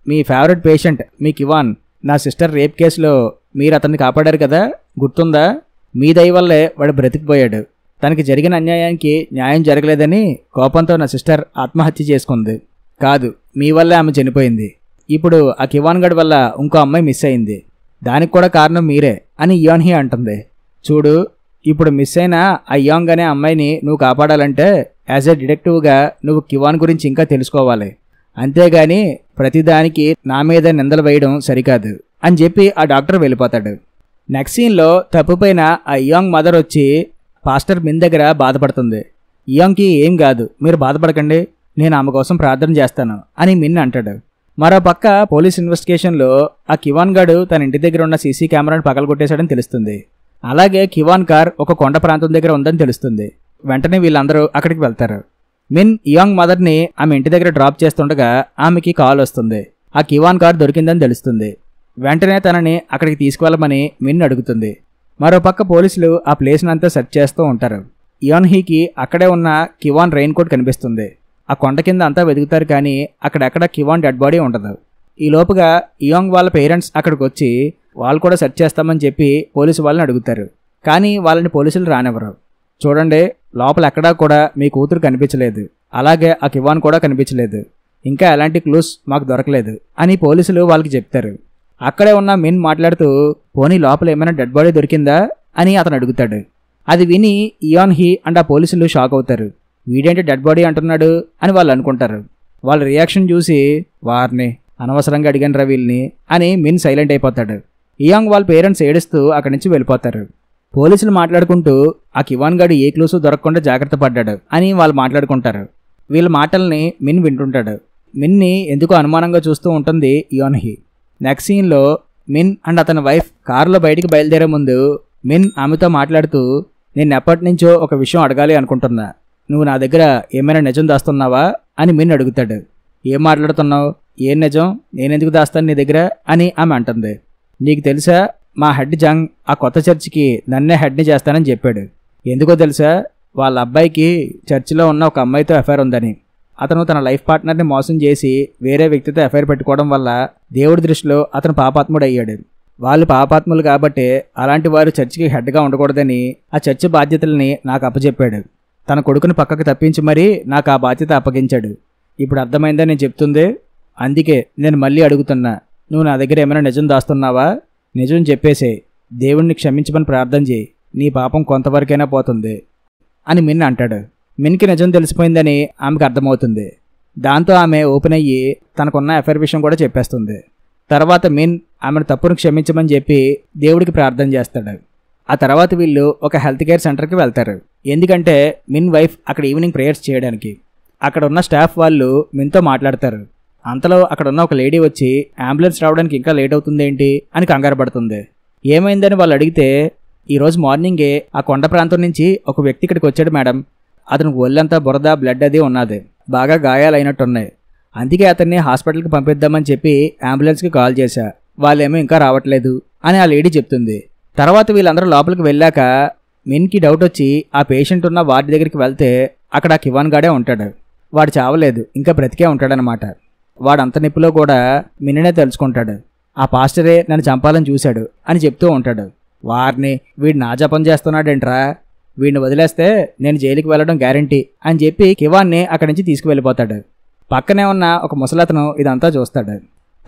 మీ ఫేవరెట్ పేషెంట్ మీ కివాన్. నా సిస్టర్ రేప్ కేసులో మీరు అతన్ని కాపాడారు కదా, గుర్తుందా? మీ దయ వల్లే వాడు బ్రతికిపోయాడు. తనకి జరిగిన అన్యాయానికి న్యాయం జరగలేదని కోపంతో నా సిస్టర్ ఆత్మహత్య చేసుకుంది. కాదు, మీ వల్లే ఆమె చనిపోయింది. ఇప్పుడు ఆ కివాన్ గడ్ వల్ల ఇంకో అమ్మాయి మిస్ అయింది. దానికి కూడా కారణం మీరే అని ఇయాన్ హీ అంటుంది. చూడు, ఇప్పుడు మిస్ అయిన ఆ యాంగ్ అనే అమ్మాయిని నువ్వు కాపాడాలంటే యాజ్ ఎ డిటెక్టివ్గా నువ్వు కివాన్ గురించి ఇంకా తెలుసుకోవాలి. అంతేగాని ప్రతిదానికి నా మీద నిందలు వేయడం సరికాదు అని చెప్పి ఆ డాక్టర్ వెళ్ళిపోతాడు. నెక్స్ట్ సీన్లో తప్పుపైన ఆ యాంగ్ మదర్ వచ్చి పాస్టర్ మిన్ దగ్గర బాధపడుతుంది. యాంగ్కి ఏం కాదు, మీరు బాధపడకండి, నేను ఆమె కోసం ప్రార్థన చేస్తాను అని మిన్ అంటాడు. మరోపక్క పోలీస్ ఇన్వెస్టిగేషన్లో ఆ కివాన్ గాడు తన ఇంటి దగ్గర ఉన్న సీసీ కెమెరాను పగలగొట్టేశాడని తెలుస్తుంది. అలాగే కివాన్ కార్ ఒక కొండ ప్రాంతం దగ్గర ఉందని తెలుస్తుంది. వెంటనే వీళ్ళందరూ అక్కడికి వెళ్తారు. మిన్ యాంగ్ మదర్ని ఆమె ఇంటి దగ్గర డ్రాప్ చేస్తుండగా ఆమెకి కాల్ వస్తుంది. ఆ కివాన్ కార్ దొరికిందని తెలుస్తుంది. వెంటనే తనని అక్కడికి తీసుకువెళ్ళమని మిన్ అడుగుతుంది. మరోపక్క పోలీసులు ఆ ప్లేస్ని అంతా సెర్చ్ చేస్తూ ఉంటారు. ఇయాన్ హీకి అక్కడే ఉన్న కివాన్ రెయిన్ కోట్ కనిపిస్తుంది. ఆ కొండ కింద అంతా వెతుకుతారు కానీ అక్కడెక్కడ కివాన్ డెడ్ బాడీ ఉండదు. ఈ లోపుగా ఇయాంగ్ వాళ్ళ పేరెంట్స్ అక్కడికి వచ్చి వాళ్ళు కూడా సెర్చ్ చేస్తామని చెప్పి పోలీసు వాళ్ళని అడుగుతారు. కానీ వాళ్ళని పోలీసులు రానివ్వరు. చూడండి, లోపల ఎక్కడా కూడా మీ కూతురు కనిపించలేదు, అలాగే ఆ కివాన్ కూడా కనిపించలేదు, ఇంకా ఎలాంటి క్లూస్ మాకు దొరకలేదు అని పోలీసులు వాళ్ళకి చెప్తారు. అక్కడే ఉన్న మిన్ మాట్లాడుతూ, పోనీ లోపల ఏమైనా డెడ్ బాడీ దొరికిందా అని అతను అడుగుతాడు. అది విని ఇయాన్ హీ అండ్ ఆ పోలీసులు షాక్ అవుతారు. వీడేంటి డెడ్ బాడీ అంటున్నాడు అని వాళ్ళు అనుకుంటారు. వాళ్ళ రియాక్షన్ చూసి, వారిని అనవసరంగా అడిగాను రా వీళ్ళని అని మిన్ సైలెంట్ అయిపోతాడు. ఇయాంగ్ వాళ్ళ పేరెంట్స్ ఏడుస్తూ అక్కడి నుంచి వెళ్ళిపోతారు. పోలీసులు మాట్లాడుకుంటూ ఆ కివాన్ గాడు ఏ క్లూసు దొరకకుండా జాగ్రత్త పడ్డాడు అని వాళ్ళు మాట్లాడుకుంటారు. వీళ్ళ మాటల్ని మిన్ వింటుంటాడు. మిన్ని ఎందుకో అనుమానంగా చూస్తూ ఉంటుంది ఇయాన్ హీ. నెక్స్ట్ సీన్లో మిన్ అండ్ అతని వైఫ్ కారులో బయటికి బయలుదేరే ముందు మిన్ ఆమెతో మాట్లాడుతూ, నేను ఎప్పటి నుంచో ఒక విషయం అడగాలి అనుకుంటున్నా, నువ్వు నా దగ్గర ఏమైనా నిజం దాస్తున్నావా అని మిన్ అడుగుతాడు. ఏం మాట్లాడుతున్నావు? ఏం నిజం? నేనెందుకు దాస్తాను నీ దగ్గర అని ఆమె అంటుంది. నీకు తెలుసా, మా హెడ్ జంగ్ ఆ కొత్త చర్చికి నన్నే హెడ్ని చేస్తానని చెప్పాడు. ఎందుకో తెలుసా, వాళ్ళ అబ్బాయికి చర్చిలో ఉన్న ఒక అమ్మాయితో అఫైర్ ఉందని. అతను తన లైఫ్ పార్ట్నర్ని మోసం చేసి వేరే వ్యక్తితో అఫైర్ పెట్టుకోవడం వల్ల దేవుడి దృష్టిలో అతను పాపాత్ముడు అయ్యాడు. వాళ్ళు పాపాత్ములు కాబట్టి అలాంటి వారు చర్చికి హెడ్గా ఉండకూడదని ఆ చర్చి బాధ్యతల్ని నాకు అప్పచెప్పాడు. తన కొడుకుని పక్కకు తప్పించి మరీ నాకు ఆ బాధ్యత అప్పగించాడు. ఇప్పుడు అర్థమైందా నేను చెప్తుంది? అందుకే నేను మళ్ళీ అడుగుతున్నా, నువ్వు నా దగ్గర ఏమైనా నిజం దాస్తున్నావా? నిజం చెప్పేసే, దేవుణ్ణి క్షమించమని ప్రార్థన చేయి, నీ పాపం కొంతవరకైనా పోతుంది అని మిన్ అంటాడు. మిన్కి నిజం తెలిసిపోయిందని ఆమెకు అర్థమవుతుంది. దాంతో ఆమె ఓపెన్ అయ్యి తనకున్న అఫైర్ విషయం కూడా చెప్పేస్తుంది. తర్వాత మిన్ ఆమెను తప్పును క్షమించమని చెప్పి దేవుడికి ప్రార్థన చేస్తాడు. ఆ తర్వాత వీళ్ళు ఒక హెల్త్ కేర్ సెంటర్కి వెళ్తారు. ఎందుకంటే మిన్ వైఫ్ అక్కడ ఈవినింగ్ ప్రేయర్స్ చేయడానికి. అక్కడ ఉన్న స్టాఫ్ వాళ్ళు మిన్తో మాట్లాడతారు. అంతలో అక్కడ ఉన్న ఒక లేడీ వచ్చి అంబులెన్స్ రావడానికి ఇంకా లేట్ అవుతుందేంటి అని కంగారు పడుతుంది. ఏమైందని వాళ్ళు అడిగితే, ఈరోజు మార్నింగే ఆ కొండ ప్రాంతం నుంచి ఒక వ్యక్తి ఇక్కడికి వచ్చాడు మేడం. అతనికి ఒళ్ళంతా బురద, బ్లడ్ అది ఉన్నది, బాగా గాయాలైనట్టున్నాయి. అందుకే అతన్ని హాస్పిటల్కి పంపిద్దామని చెప్పి అంబులెన్స్కి కాల్ చేశా, వాళ్ళేమో ఇంకా రావట్లేదు అని ఆ లేడీ చెప్తుంది. తర్వాత వీళ్ళందరూ లోపలికి వెళ్ళాక మిన్కి డౌట్ వచ్చి ఆ పేషెంట్ ఉన్న వార్డు దగ్గరికి వెళ్తే అక్కడ కివాన్ గాడే ఉంటాడు. వాడు చావలేదు, ఇంకా బ్రతికే ఉంటాడనమాట. వాడంత నొప్పిలో కూడా మిన్నే తెలుసుకుంటాడు. ఆ పాస్టరే నన్ను చంపాలని చూశాడు అని చెప్తూ ఉంటాడు. వారిని వీడు నా జపం చేస్తున్నాడేంట్రా, వీడిని వదిలేస్తే నేను జైలుకి వెళ్ళడం గ్యారంటీ అని చెప్పి కివాన్ని అక్కడి నుంచి తీసుకువెళ్ళిపోతాడు. పక్కనే ఉన్న ఒక ముసలతను ఇదంతా చూస్తాడు.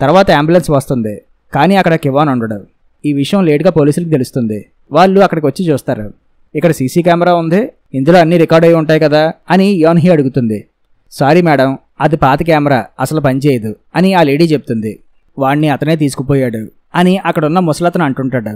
తర్వాత అంబులెన్స్ వస్తుంది, కానీ అక్కడ కివాన్ ఉండడు. ఈ విషయం లేట్గా పోలీసులకు తెలుస్తుంది. వాళ్ళు అక్కడికి వచ్చి చూస్తారు. ఇక్కడ సీసీ కెమెరా ఉంది, ఇందులో అన్నీ రికార్డ్ అయి ఉంటాయి కదా అని యోన్హీ అడుగుతుంది. సారీ మేడం, అది పాత కెమెరా, అసలు పనిచేయదు అని ఆ లేడీ చెప్తుంది. వాడిని అతనే తీసుకుపోయాడు అని అక్కడున్న ముసలతను అంటుంటాడు.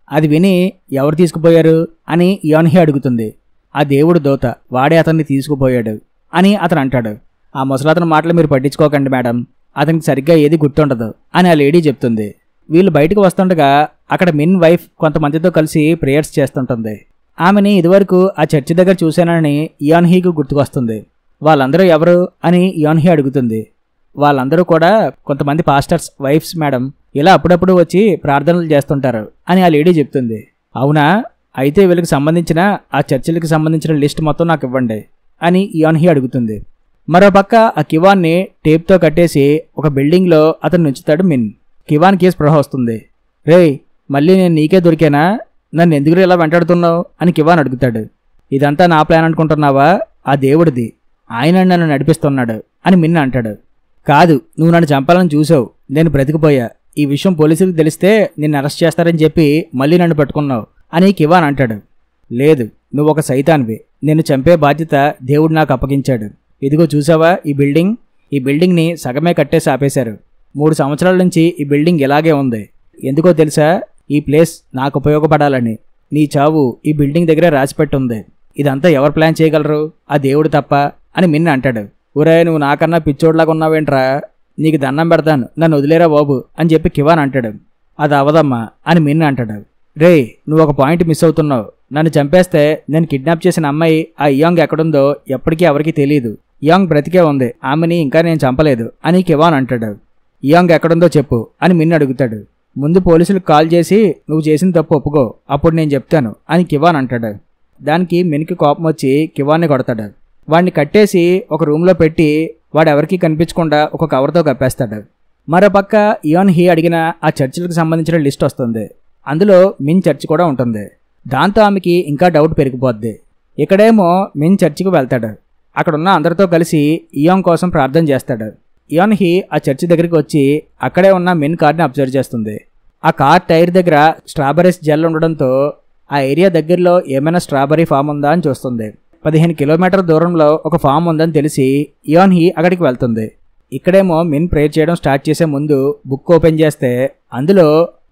అది విని ఎవరు తీసుకుపోయారు అని యోన్హీ అడుగుతుంది. ఆ దేవుడు దోత, వాడే అతన్ని తీసుకుపోయాడు అని అతను అంటాడు. ఆ ముసలతను మాటలు మీరు పట్టించుకోకండి మేడం, అతనికి సరిగ్గా ఏది గుర్తుండదు అని ఆ లేడీ చెప్తుంది. వీళ్ళు బయటకు వస్తుండగా అక్కడ మిన్ వైఫ్ కొంతమందితో కలిసి ప్రేయర్స్ చేస్తుంటుంది. ఆమెని ఇదివరకు ఆ చర్చి దగ్గర చూశానని యోన్హీకి గుర్తుకొస్తుంది. వాళ్ళందరూ ఎవరు అని యోన్హీ అడుగుతుంది. వాళ్ళందరూ కూడా కొంతమంది పాస్టర్స్ వైఫ్స్ మేడం, ఇలా అప్పుడప్పుడు వచ్చి ప్రార్థనలు చేస్తుంటారు అని ఆ లేడీ చెప్తుంది. అవునా, అయితే వీళ్ళకి సంబంధించిన ఆ చర్చిలకు సంబంధించిన లిస్ట్ మొత్తం నాకు ఇవ్వండి అని యోన్హీ అడుగుతుంది. మరోపక్క ఆ కివాన్ని టేప్తో కట్టేసి ఒక బిల్డింగ్లో అతను ఉంచుతాడు మిన్. కివాన్కి స్పృహ వస్తుంది. రేయ్, మళ్ళీ నేను నీకే దొరికానా, నన్ను ఎందుకు ఇలా వెంటాడుతున్నావు అని కివాన్ అడుగుతాడు. ఇదంతా నా ప్లాన్ అనుకుంటున్నావా? ఆ దేవుడిది, ఆయన నన్ను నడిపిస్తున్నాడు అని మిన్ అంటాడు. కాదు, నువ్వు నన్ను చంపాలని చూసావు, నేను బ్రతికిపోయా. ఈ విషయం పోలీసులకు తెలిస్తే నిన్ను అరెస్ట్ చేస్తారని చెప్పి మళ్ళీ నన్ను పట్టుకున్నావు అని కివాన్ అంటాడు. లేదు, నువ్వు ఒక సైతాన్వి, నిన్ను చంపే బాధ్యత దేవుడు నాకు అప్పగించాడు. ఇదిగో చూసావా ఈ బిల్డింగ్, ఈ బిల్డింగ్ని సగమే కట్టేసి ఆపేశారు. 3 సంవత్సరాల నుంచి ఈ బిల్డింగ్ ఇలాగే ఉంది. ఎందుకో తెలుసా? ఈ ప్లేస్ నాకు ఉపయోగపడాలని. నీ చావు ఈ బిల్డింగ్ దగ్గర రాసిపెట్టుంది. ఇదంతా ఎవరు ప్లాన్ చేయగలరు? ఆ దేవుడు తప్ప అని మిన్ అంటాడు. ఊరే, నువ్వు నాకన్నా పిచ్చోడ్లాగా ఉన్నావేంట్రా, నీకు దండం పెడతాను, నన్ను వదిలేరా బాబు అని చెప్పి కివాన్ అంటాడు. అది అవదమ్మా అని మిన్ అంటాడు. రే, నువ్వు ఒక పాయింట్ మిస్ అవుతున్నావు. నన్ను చంపేస్తే నేను కిడ్నాప్ చేసిన అమ్మాయి ఆ ఇయాంగ్ ఎక్కడుందో ఎప్పటికీ ఎవరికీ తెలియదు. ఇయాంగ్ బ్రతికే ఉంది, ఆమెని ఇంకా నేను చంపలేదు అని కివాన్ అంటాడు. ఇయాంగ్ ఎక్కడుందో చెప్పు అని మిన్ అడుగుతాడు. ముందు పోలీసులకు కాల్ చేసి నువ్వు చేసిన తప్పు ఒప్పుకో, అప్పుడు నేను చెప్తాను అని కివాన్ అంటాడు. దానికి మిన్కి కోపం వచ్చి కివాన్ని కొడతాడు. వాడిని కట్టేసి ఒక రూమ్లో పెట్టి వాడెవరికీ కనిపించకుండా ఒక కవర్తో కప్పేస్తాడు. మరోపక్క యోన్హీ అడిగిన ఆ చర్చిలకు సంబంధించిన లిస్ట్ వస్తుంది. అందులో మిన్ చర్చ్ కూడా ఉంటుంది. దాంతో ఆమెకి ఇంకా డౌట్ పెరిగిపోద్ది. ఇక్కడేమో మిన్ చర్చికి వెళ్తాడు. అక్కడున్న అందరితో కలిసి ఇయాంగ్ కోసం ప్రార్థన చేస్తాడు. యోన్హీ ఆ చర్చి దగ్గరికి వచ్చి అక్కడే ఉన్న మిన్ కార్ని అబ్జర్వ్ చేస్తుంది. ఆ కార్ టైర్ దగ్గర స్ట్రాబెర్రీస్ జెల్ ఉండడంతో ఆ ఏరియా దగ్గరలో ఏమైనా స్ట్రాబెర్రీ ఫామ్ ఉందా అని చూస్తుంది. 15 కిలోమీటర్ల దూరంలో ఒక ఫామ్ ఉందని తెలిసి యోన్హీ అక్కడికి వెళ్తుంది. ఇక్కడేమో మిన్ ప్రేయర్ చేయడం స్టార్ట్ చేసే ముందు బుక్ ఓపెన్ చేస్తే అందులో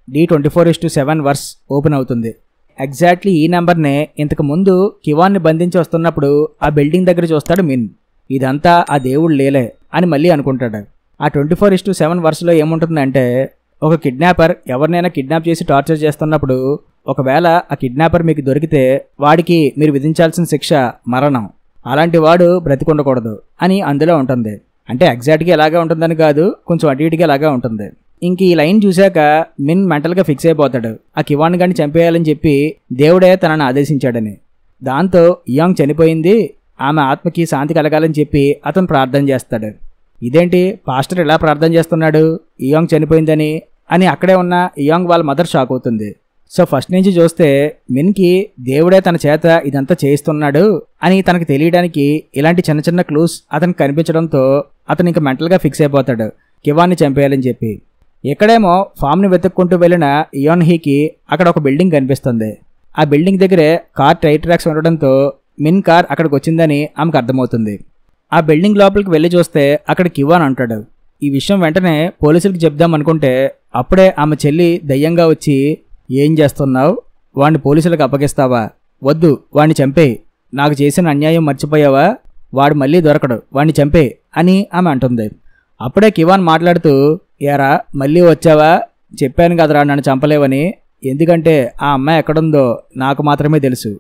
D24:7 వర్స్ ఓపెన్ అవుతుంది. ఎగ్జాక్ట్లీ ఈ నెంబర్నే ఇంతకు ముందు కివాన్ని బంధించి వస్తున్నప్పుడు ఆ బిల్డింగ్ దగ్గర చూస్తాడు మిన్. ఇదంతా ఆ దేవుడు లేలే అని మళ్ళీ అనుకుంటాడు. ఆ 24:7 వర్స్లో ఏముంటుందంటే, ఒక కిడ్నాపర్ ఎవరినైనా కిడ్నాప్ చేసి టార్చర్ చేస్తున్నప్పుడు ఒకవేళ ఆ కిడ్నాపర్ మీకు దొరికితే వాడికి మీరు విధించాల్సిన శిక్ష మరణం, అలాంటి వాడు బ్రతికుండకూడదు అని అందులో ఉంటుంది. అంటే ఎగ్జాక్ట్గా ఎలాగే ఉంటుందని కాదు, కొంచెం అటు ఇటుగా అలాగే ఉంటుంది. ఇంక ఈ లైన్ చూశాక మిన్ మెంటల్గా ఫిక్స్ అయిపోతాడు, ఆ కివాన్ గాని చంపేయాలని చెప్పి దేవుడే తనను ఆదేశించాడని. దాంతో ఇయాంగ్ చనిపోయింది, ఆమె ఆత్మకి శాంతి కలగాలని చెప్పి అతను ప్రార్థన చేస్తాడు. ఇదేంటి పాస్టర్ ఇలా ప్రార్థన చేస్తున్నాడు, ఇయాంగ్ చనిపోయిందని అని అక్కడే ఉన్న ఇయాంగ్ వాళ్ళ మదర్ షాక్ అవుతుంది. సో ఫస్ట్ నుంచి చూస్తే మిన్కి దేవుడే తన చేత ఇదంతా చేయిస్తున్నాడు అని తనకు తెలియడానికి ఇలాంటి చిన్న చిన్న క్లూస్ అతనికి కనిపించడంతో అతను ఇంకా మెంటల్గా ఫిక్స్ అయిపోతాడు కివాన్ని చంపేయాలని చెప్పి. ఇక్కడేమో ఫామ్ని వెతుక్కుంటూ వెళ్ళిన ఇయాన్ హీకి అక్కడ ఒక బిల్డింగ్ కనిపిస్తుంది. ఆ బిల్డింగ్ దగ్గరే కార్ టైర్ ట్రాక్స్ ఉండడంతో మిన్ కార్ అక్కడికి వచ్చిందని ఆమెకు అర్థమవుతుంది. ఆ బిల్డింగ్ లోపలికి వెళ్ళి చూస్తే అక్కడ కివాన్ అంటాడు. ఈ విషయం వెంటనే పోలీసులకు చెప్దాం అనుకుంటే అప్పుడే ఆమె చెల్లి దయ్యంగా వచ్చి, ఏం చేస్తున్నావు, వాడిని పోలీసులకు అప్పగిస్తావా, వద్దు వాడిని చంపేయి, నాకు చేసిన అన్యాయం మర్చిపోయావా, వాడు మళ్ళీ దొరకడు, వాడిని చంపేయి అని ఆమె అంటుంది. అప్పుడే కివాన్ మాట్లాడుతూ, ఏరా మళ్ళీ వచ్చావా, చెప్పాను కదరా నన్ను చంపలేవని, ఎందుకంటే ఆ అమ్మాయి ఎక్కడుందో నాకు మాత్రమే తెలుసు,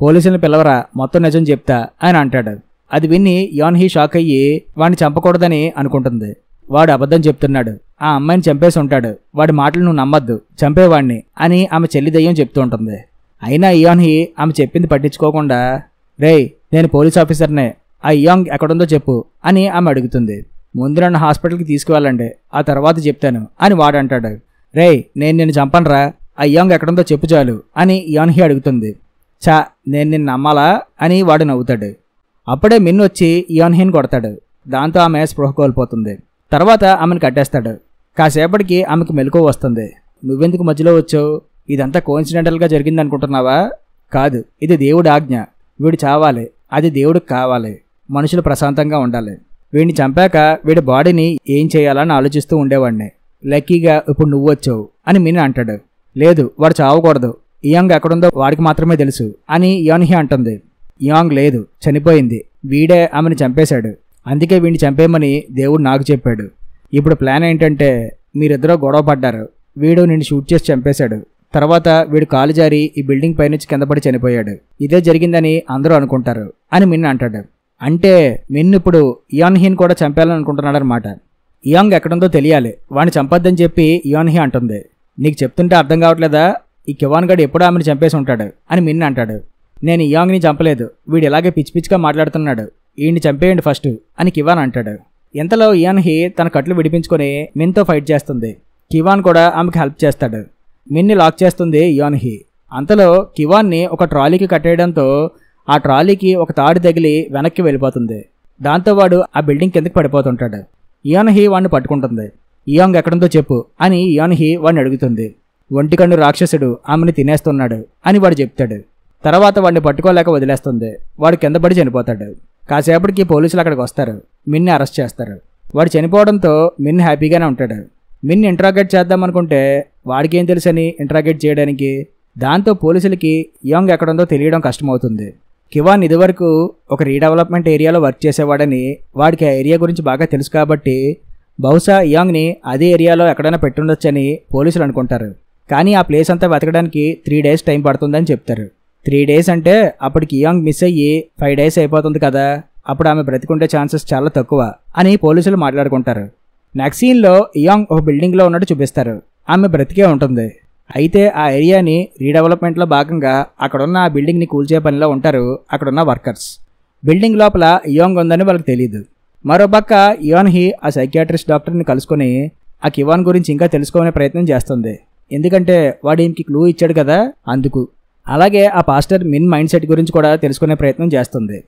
పోలీసులను పిలవరా మొత్తం నిజం చెప్తా అని అంటాడు. అది విని యాన్ హీ షాక్ అయ్యి వాడిని చంపకూడదని అనుకుంటుంది. వాడు అబద్ధం చెప్తున్నాడు, ఆ అమ్మాయిని చంపేసి ఉంటాడు, వాడి మాటలు నువ్వు నమ్మద్దు, చంపేవాడిని అని ఆమె చెల్లి దయ్యం చెప్తూ ఉంటుంది. అయినా ఇయాన్ హీ ఆమె చెప్పింది పట్టించుకోకుండా, రేయ్ నేను పోలీస్ ఆఫీసర్నే, ఆ ఇయాంగ్ ఎక్కడుందో చెప్పు అని ఆమె అడుగుతుంది. ముందు నన్ను హాస్పిటల్కి తీసుకువెళ్ళండి, ఆ తర్వాత చెప్తాను అని వాడు అంటాడు. రేయ్ నేను నిన్ను చంపనురా, ఆ ఇయాంగ్ ఎక్కడుందో చెప్పు చాలు అని ఇయాన్ హీ అడుగుతుంది. చా నేను నిన్ను నమ్మాలా అని వాడు నవ్వుతాడు. అప్పుడే మిన్ వచ్చి ఇయాన్ హీని కొడతాడు. దాంతో ఆమె స్పృహ కోల్పోతుంది. తర్వాత ఆమెను కట్టేస్తాడు. కాసేపటికి ఆమెకు మెలకువ వస్తుంది. నువ్వెందుకు మధ్యలో వచ్చావు, ఇదంతా కోఇన్సిడెంటల్గా జరిగింది అనుకుంటున్నావా, కాదు ఇది దేవుడి ఆజ్ఞ, వీడు చావాలి, అది దేవుడికి కావాలి, మనుషులు ప్రశాంతంగా ఉండాలి, వీడిని చంపాక వీడి బాడీని ఏం చేయాలని ఆలోచిస్తూ ఉండేవాడిని, లక్కీగా ఇప్పుడు నువ్వు వచ్చావు అని మిన్ అంటాడు. లేదు వాడు చావకూడదు, ఇయాంగ్ ఎక్కడుందో వాడికి మాత్రమే తెలుసు అని యాన్ హీ అంటుంది. ఇయాంగ్ లేదు, చనిపోయింది, వీడే ఆమెను చంపేశాడు, అందుకే వీడిని చంపేయమని దేవుడు నాకు చెప్పాడు. ఇప్పుడు ప్లాన్ ఏంటంటే మీరిద్దరూ గొడవ పడ్డారు, వీడు నిన్ను షూట్ చేసి చంపేశాడు, తర్వాత వీడు కాలు జారి ఈ బిల్డింగ్ పైనుంచి కిందపడి చనిపోయాడు, ఇదే జరిగిందని అందరూ అనుకుంటారు అని మిన్ అంటాడు. అంటే మిన్ ఇప్పుడు ఇయాన్ హీని కూడా చంపేయాలని అనుకుంటున్నాడు అనమాట. ఇయాంగ్ ఎక్కడుందో తెలియాలి, వాడిని చంపొద్దని చెప్పి ఇయాన్ హీ అంటుంది. నీకు చెప్తుంటే అర్థం కావట్లేదా, ఈ కివాన్ గడు ఎప్పుడూ ఆమెను చంపేసి ఉంటాడు అని మిన్ అంటాడు. నేను ఇయాంగ్ని చంపలేదు, వీడు ఇలాగే పిచ్చి పిచ్చిగా మాట్లాడుతున్నాడు, ఈయన్ని చంపేయండి ఫస్ట్ అని కివాన్ అంటాడు. ఇంతలో ఇయాన్ హీ తన కట్లు విడిపించుకొని మిన్తో ఫైట్ చేస్తుంది. కివాన్ కూడా ఆమెకు హెల్ప్ చేస్తాడు. మిన్ని లాక్ చేస్తుంది ఇయాన్ హీ. అంతలో కివాన్ని ఒక ట్రాలీకి కట్టేయడంతో ఆ ట్రాలీకి ఒక తాడు తగిలి వెనక్కి వెళ్ళిపోతుంది. దాంతో వాడు ఆ బిల్డింగ్ కిందకి పడిపోతుంటాడు. ఇయాన్ హీ వాడిని పట్టుకుంటుంది. ఇయాంగ్ ఎక్కడుందో చెప్పు అని ఇయాన్ హీ వాడిని అడుగుతుంది. ఒంటికన్ను రాక్షసుడు ఆమెను తినేస్తున్నాడు అని వాడు చెప్తాడు. తర్వాత వాడిని పట్టుకోలేక వదిలేస్తుంది. వాడు కింద పడి చనిపోతాడు. కాసేపటికి పోలీసులు అక్కడికి వస్తారు. మిన్ని అరెస్ట్ చేస్తారు. వాడు చనిపోవడంతో మిన్ హ్యాపీగానే ఉంటాడు. మిన్ ఇంట్రాగేట్ చేద్దామనుకుంటే వాడికి ఏం తెలుసని ఇంట్రాగేట్ చేయడానికి. దాంతో పోలీసులకి ఇయాంగ్ ఎక్కడుందో తెలియడం కష్టమవుతుంది. కివాన్ ఇదివరకు ఒక రీడెవలప్మెంట్ ఏరియాలో వర్క్ చేసేవాడని, వాడికి ఆ ఏరియా గురించి బాగా తెలుసు కాబట్టి బహుశా ఇయాంగ్ని అదే ఏరియాలో ఎక్కడైనా పెట్టుండొచ్చని పోలీసులు అనుకుంటారు. కానీ ఆ ప్లేస్ అంతా వెతకడానికి 3 days టైం పడుతుందని చెప్తారు. 3 days అంటే అప్పటికి ఇయాంగ్ మిస్ అయ్యి 5 days అయిపోతుంది కదా, అప్పుడు ఆమె బ్రతికుండే ఛాన్సెస్ చాలా తక్కువ అని పోలీసులు మాట్లాడుకుంటారు. నెక్స్ట్ సీన్లో ఇయాంగ్ ఒక బిల్డింగ్లో ఉన్నట్టు చూపిస్తారు. ఆమె బ్రతికే ఉంటుంది. అయితే ఆ ఏరియాని రీడెవలప్మెంట్లో భాగంగా అక్కడున్న ఆ బిల్డింగ్ని కూల్చే పనిలో ఉంటారు అక్కడున్న వర్కర్స్. బిల్డింగ్ లోపల ఇయాంగ్ ఉందని వాళ్ళకి తెలియదు. మరోపక్క ఇయాన్ హీ ఆ సైకియాట్రిస్ట్ డాక్టర్ని కలుసుకొని ఆ కివాన్ గురించి ఇంకా తెలుసుకునే ప్రయత్నం చేస్తుంది. ఎందుకంటే వాడు ఈమెకి క్లూ ఇచ్చాడు కదా అందుకు. అలాగే ఆ పాస్టర్ మిన్ మైండ్ సెట్ గురించి కూడా తెలుసుకునే ప్రయత్నం చేస్తుంది.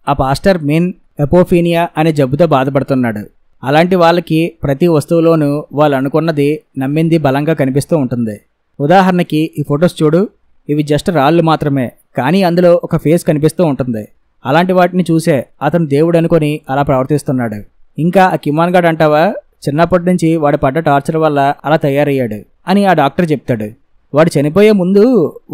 ఆ పాస్టర్ మిన్ ఎపోఫీనియా అనే జబ్బుతో బాధపడుతున్నాడు. అలాంటి వాళ్ళకి ప్రతి వస్తువులోనూ వాళ్ళు అనుకున్నది నమ్మింది బలంగా కనిపిస్తూ ఉంటుంది. ఉదాహరణకి ఈ ఫొటోస్ చూడు, ఇవి జస్ట్ రాళ్ళు మాత్రమే, కానీ అందులో ఒక ఫేస్ కనిపిస్తూ ఉంటుంది. అలాంటి వాటిని చూసే అతను దేవుడు అనుకొని అలా ప్రవర్తిస్తున్నాడు. ఇంకా ఆ కిమాన్ గాడ్ అంటావా, చిన్నప్పటి నుంచి వాడు పడ్డ టార్చర్ వల్ల అలా తయారయ్యాడు అని ఆ డాక్టర్ చెప్తాడు. వాడు చనిపోయే ముందు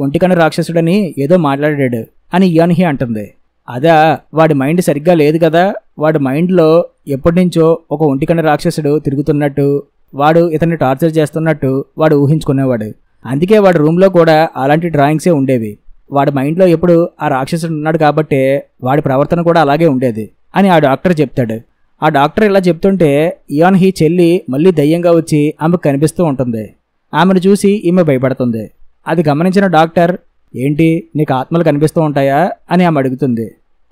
ఒంటికన్ను రాక్షసుడని ఏదో మాట్లాడాడు అని ఇయాన్ హీ అంటుంది. అదా, వాడి మైండ్ సరిగ్గా లేదు కదా, వాడి మైండ్లో ఎప్పటి నుంచో ఒక ఒంటికన్ను రాక్షసుడు తిరుగుతున్నట్టు, వాడు ఇతన్ని టార్చర్ చేస్తున్నట్టు వాడు ఊహించుకునేవాడు. అందుకే వాడి రూమ్లో కూడా అలాంటి డ్రాయింగ్సే ఉండేవి. వాడి మైండ్లో ఎప్పుడు ఆ రాక్షసుడు ఉన్నాడు కాబట్టే వాడి ప్రవర్తన కూడా అలాగే ఉండేది అని ఆ డాక్టర్ చెప్తాడు. ఆ డాక్టర్ ఇలా చెప్తుంటే ఇయాన్ హీ చెల్లి మళ్ళీ దయ్యంగా వచ్చి ఆమెకు కనిపిస్తూ ఉంటుంది. ఆమెను చూసి ఈమె భయపడుతుంది. అది గమనించిన డాక్టర్, ఏంటి నీకు ఆత్మలు కనిపిస్తూ ఉంటాయా అని ఆమె అడుగుతుంది.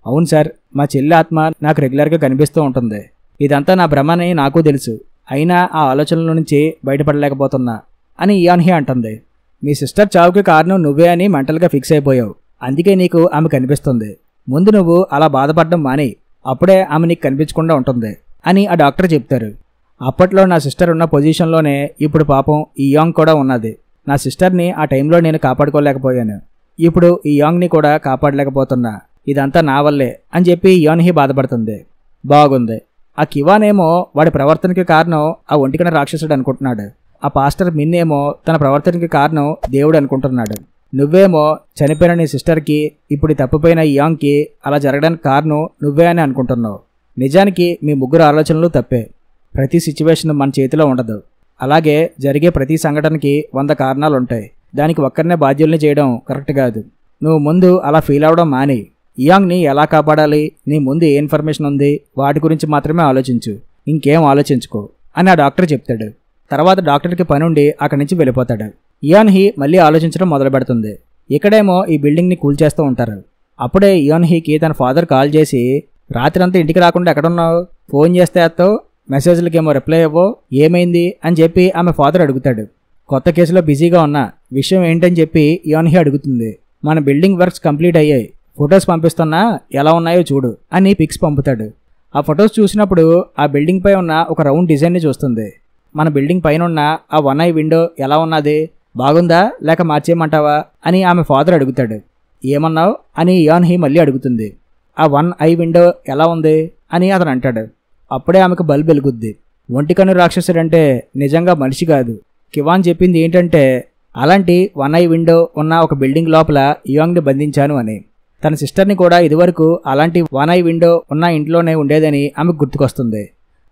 అవును సార్, మా చెల్లి ఆత్మ నాకు రెగ్యులర్గా కనిపిస్తూ ఉంటుంది. ఇదంతా నా భ్రమ అని నాకు తెలుసు. అయినా ఆ ఆలోచనల నుంచి బయటపడలేకపోతున్నా అని ఇయాన్ హీ అంటుంది. మీ సిస్టర్ చావుకి కారణం నువ్వే అని మెంటల్గా ఫిక్స్ అయిపోయావు, అందుకే నీకు ఆమె కనిపిస్తుంది. ముందు నువ్వు అలా బాధపడడం మాని, అప్పుడే ఆమె నీకు కనిపించకుండా ఉంటుంది అని ఆ డాక్టర్ చెప్తారు. అప్పట్లో నా సిస్టర్ ఉన్న పొజిషన్లోనే ఇప్పుడు పాపం ఈ యాంగ్ కూడా ఉన్నది. నా సిస్టర్ని ఆ టైంలో నేను కాపాడుకోలేకపోయాను, ఇప్పుడు ఈ యాంగ్ని కూడా కాపాడలేకపోతున్నా, ఇదంతా నా వల్లే అని చెప్పి ఇయాన్ హీ బాధపడుతుంది. బాగుంది. ఆ కివాన్ ఏమో వాడి ప్రవర్తనకి కారణం ఆ ఒంటికన రాక్షసుడు అనుకుంటున్నాడు. ఆ పాస్టర్ మిన్ ఏమో తన ప్రవర్తనకి కారణం దేవుడు అనుకుంటున్నాడు. నువ్వేమో చనిపోయిన నీ సిస్టర్కి, ఇప్పుడు తప్పిపోయిన ఈ యాంగ్కి అలా జరగడానికి కారణం నువ్వే అని అనుకుంటున్నావు. నిజానికి మీ ముగ్గురు ఆలోచనలు తప్పే. ప్రతి సిచ్యువేషన్ మన చేతిలో ఉండదు. అలాగే జరిగే ప్రతి సంఘటనకి 100 కారణాలు ఉంటాయి. దానికి ఒక్కరినే బాధ్యుల్ని చేయడం కరెక్ట్ కాదు. నువ్వు ముందు అలా ఫీల్ అవడం మాని, ఇయాంగ్ని ఎలా కాపాడాలి, నీ ముందు ఏ ఇన్ఫర్మేషన్ ఉంది వాటి గురించి మాత్రమే ఆలోచించు, ఇంకేం ఆలోచించుకో అని ఆ డాక్టర్ చెప్తాడు. తర్వాత డాక్టర్కి పనుండి అక్కడి నుంచి వెళ్ళిపోతాడు. ఇయాన్ హీ మళ్ళీ ఆలోచించడం మొదలు పెడుతుంది. ఇక్కడేమో ఈ బిల్డింగ్ని కూల్చేస్తూ ఉంటారు. అప్పుడే ఇయాన్ హీకి తన ఫాదర్ కాల్ చేసి, రాత్రంతా ఇంటికి రాకుండా ఎక్కడున్నావు, ఫోన్ చేస్తే ఎత్తావు, మెసేజ్లకేమో రిప్లై ఇవ్వో, ఏమైంది అని చెప్పి ఆమె ఫాదర్ అడుగుతాడు. కొత్త కేసులో బిజీగా ఉన్నా, విషయం ఏంటని చెప్పి ఇయాన్ హీ అడుగుతుంది. మన బిల్డింగ్ వర్క్స్ కంప్లీట్ అయ్యాయి, ఫొటోస్ పంపిస్తున్నా, ఎలా ఉన్నాయో చూడు అని పిక్స్ పంపుతాడు. ఆ ఫొటోస్ చూసినప్పుడు ఆ బిల్డింగ్ పై ఉన్న ఒక రౌండ్ డిజైన్ని చూస్తుంది. మన బిల్డింగ్ పైన ఉన్న ఆ 1 ఐ విండో ఎలా ఉన్నది, బాగుందా లేక మార్చేయమంటావా అని ఆమె ఫాదర్ అడుగుతాడు. ఏమన్నావు అని ఇయాన్ హీ మళ్ళీ అడుగుతుంది. ఆ 1 ఐ విండో ఎలా ఉంది అని అతను అంటాడు. అప్పుడే ఆమెకు బల్బ్ వెలుగుద్ది. ఒంటికన్ను రాక్షసుడంటే నిజంగా మనిషి కాదు. కివాన్ చెప్పింది ఏంటంటే అలాంటి 1 ఐ విండో ఉన్న ఒక బిల్డింగ్ లోపల ఇయాంగ్ని బంధించాను అని. తన సిస్టర్ని కూడా ఇదివరకు అలాంటి 1 ఐ విండో ఉన్న ఇంట్లోనే ఉండేదని ఆమెకు గుర్తుకొస్తుంది.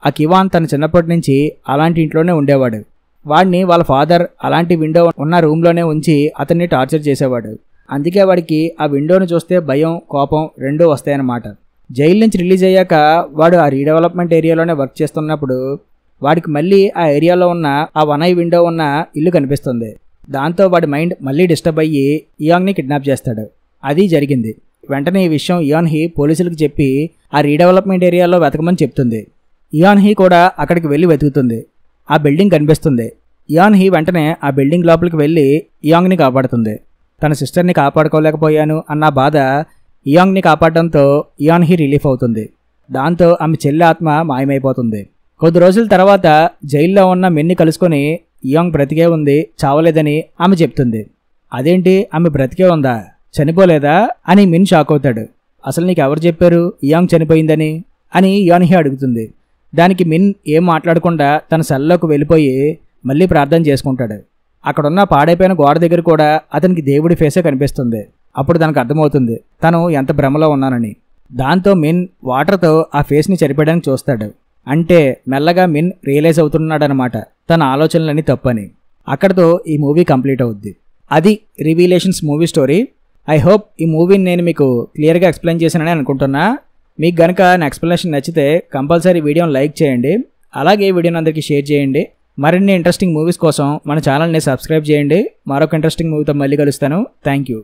ఆ కివాన్ తన చిన్నప్పటి నుంచి అలాంటి ఇంట్లోనే ఉండేవాడు. వాడిని వాళ్ళ ఫాదర్ అలాంటి విండో ఉన్న రూమ్లోనే ఉంచి అతన్ని టార్చర్ చేసేవాడు. అందుకే వాడికి ఆ విండోను చూస్తే భయం, కోపం రెండూ వస్తాయన్నమాట. జైలు నుంచి రిలీజ్ అయ్యాక వాడు ఆ రీడెవలప్మెంట్ ఏరియాలోనే వర్క్ చేస్తున్నప్పుడు వాడికి మళ్ళీ ఆ ఏరియాలో ఉన్న ఆ 1 ఐ విండో ఉన్న ఇల్లు కనిపిస్తుంది. దాంతో వాడి మైండ్ మళ్ళీ డిస్టర్బ్ అయ్యి ఇయాంగ్ని కిడ్నాప్ చేస్తాడు. అది జరిగింది. వెంటనే ఈ విషయం ఇయాన్ హీ పోలీసులకు చెప్పి ఆ రీడెవలప్మెంట్ ఏరియాలో వెతకమని చెప్తుంది. ఇయాన్ హీ కూడా అక్కడికి వెళ్ళి వెతుకుతుంది. ఆ బిల్డింగ్ కనిపిస్తుంది. ఇయాన్ హీ వెంటనే ఆ బిల్డింగ్ లోపలికి వెళ్ళి ఇయాంగ్ని కాపాడుతుంది. తన సిస్టర్ని కాపాడుకోలేకపోయాను అన్న బాధ ఇయాంగ్ని కాపాడడంతో ఇయాన్ హీ రిలీఫ్ అవుతుంది. దాంతో ఆమె చెల్లి ఆత్మ మాయమైపోతుంది. కొద్ది రోజుల తర్వాత జైల్లో ఉన్న మిన్ని కలుసుకొని ఇయాంగ్ బ్రతికే ఉంది, చావలేదని ఆమె చెప్తుంది. అదేంటి, ఆమె బ్రతికే ఉందా, చనిపోలేదా అని మిన్ షాక్ అవుతాడు. అసలు నీకు ఎవరు చెప్పారు ఇయాంగ్ చనిపోయిందని అని ఇయాన్ హీ అడుగుతుంది. దానికి మిన్ ఏం మాట్లాడకుండా తన సెల్లోకి వెళ్ళిపోయి మళ్ళీ ప్రార్థన చేసుకుంటాడు. అక్కడున్న పాడైపోయిన గోడ దగ్గర కూడా అతనికి దేవుడి ఫేసే కనిపిస్తుంది. అప్పుడు తనకు అర్థమవుతుంది తను ఎంత భ్రమలో ఉన్నానని. దాంతో మిన్ వాటర్తో ఆ ఫేస్ని చెరిపేయడానికి చూస్తాడు. అంటే మెల్లగా మిన్ రియలైజ్ అవుతున్నాడనమాట తన ఆలోచనలన్నీ తప్పని. అక్కడితో ఈ మూవీ కంప్లీట్ అవుద్ది. అది రివీలేషన్స్ మూవీ స్టోరీ. ఐ హోప్ ఈ మూవీని నేను మీకు క్లియర్గా ఎక్స్ప్లెయిన్ చేశానని అనుకుంటున్నా. మీకు కనుక నా ఎక్స్ప్లెనేషన్ నచ్చితే కంపల్సరీ వీడియోని లైక్ చేయండి. అలాగే వీడియోని అందరికీ షేర్ చేయండి. మరిన్ని ఇంట్రెస్టింగ్ మూవీస్ కోసం మన ఛానల్ని సబ్స్క్రైబ్ చేయండి. మరొక ఇంట్రెస్టింగ్ మూవీతో మళ్ళీ కలుస్తాను. Thank you.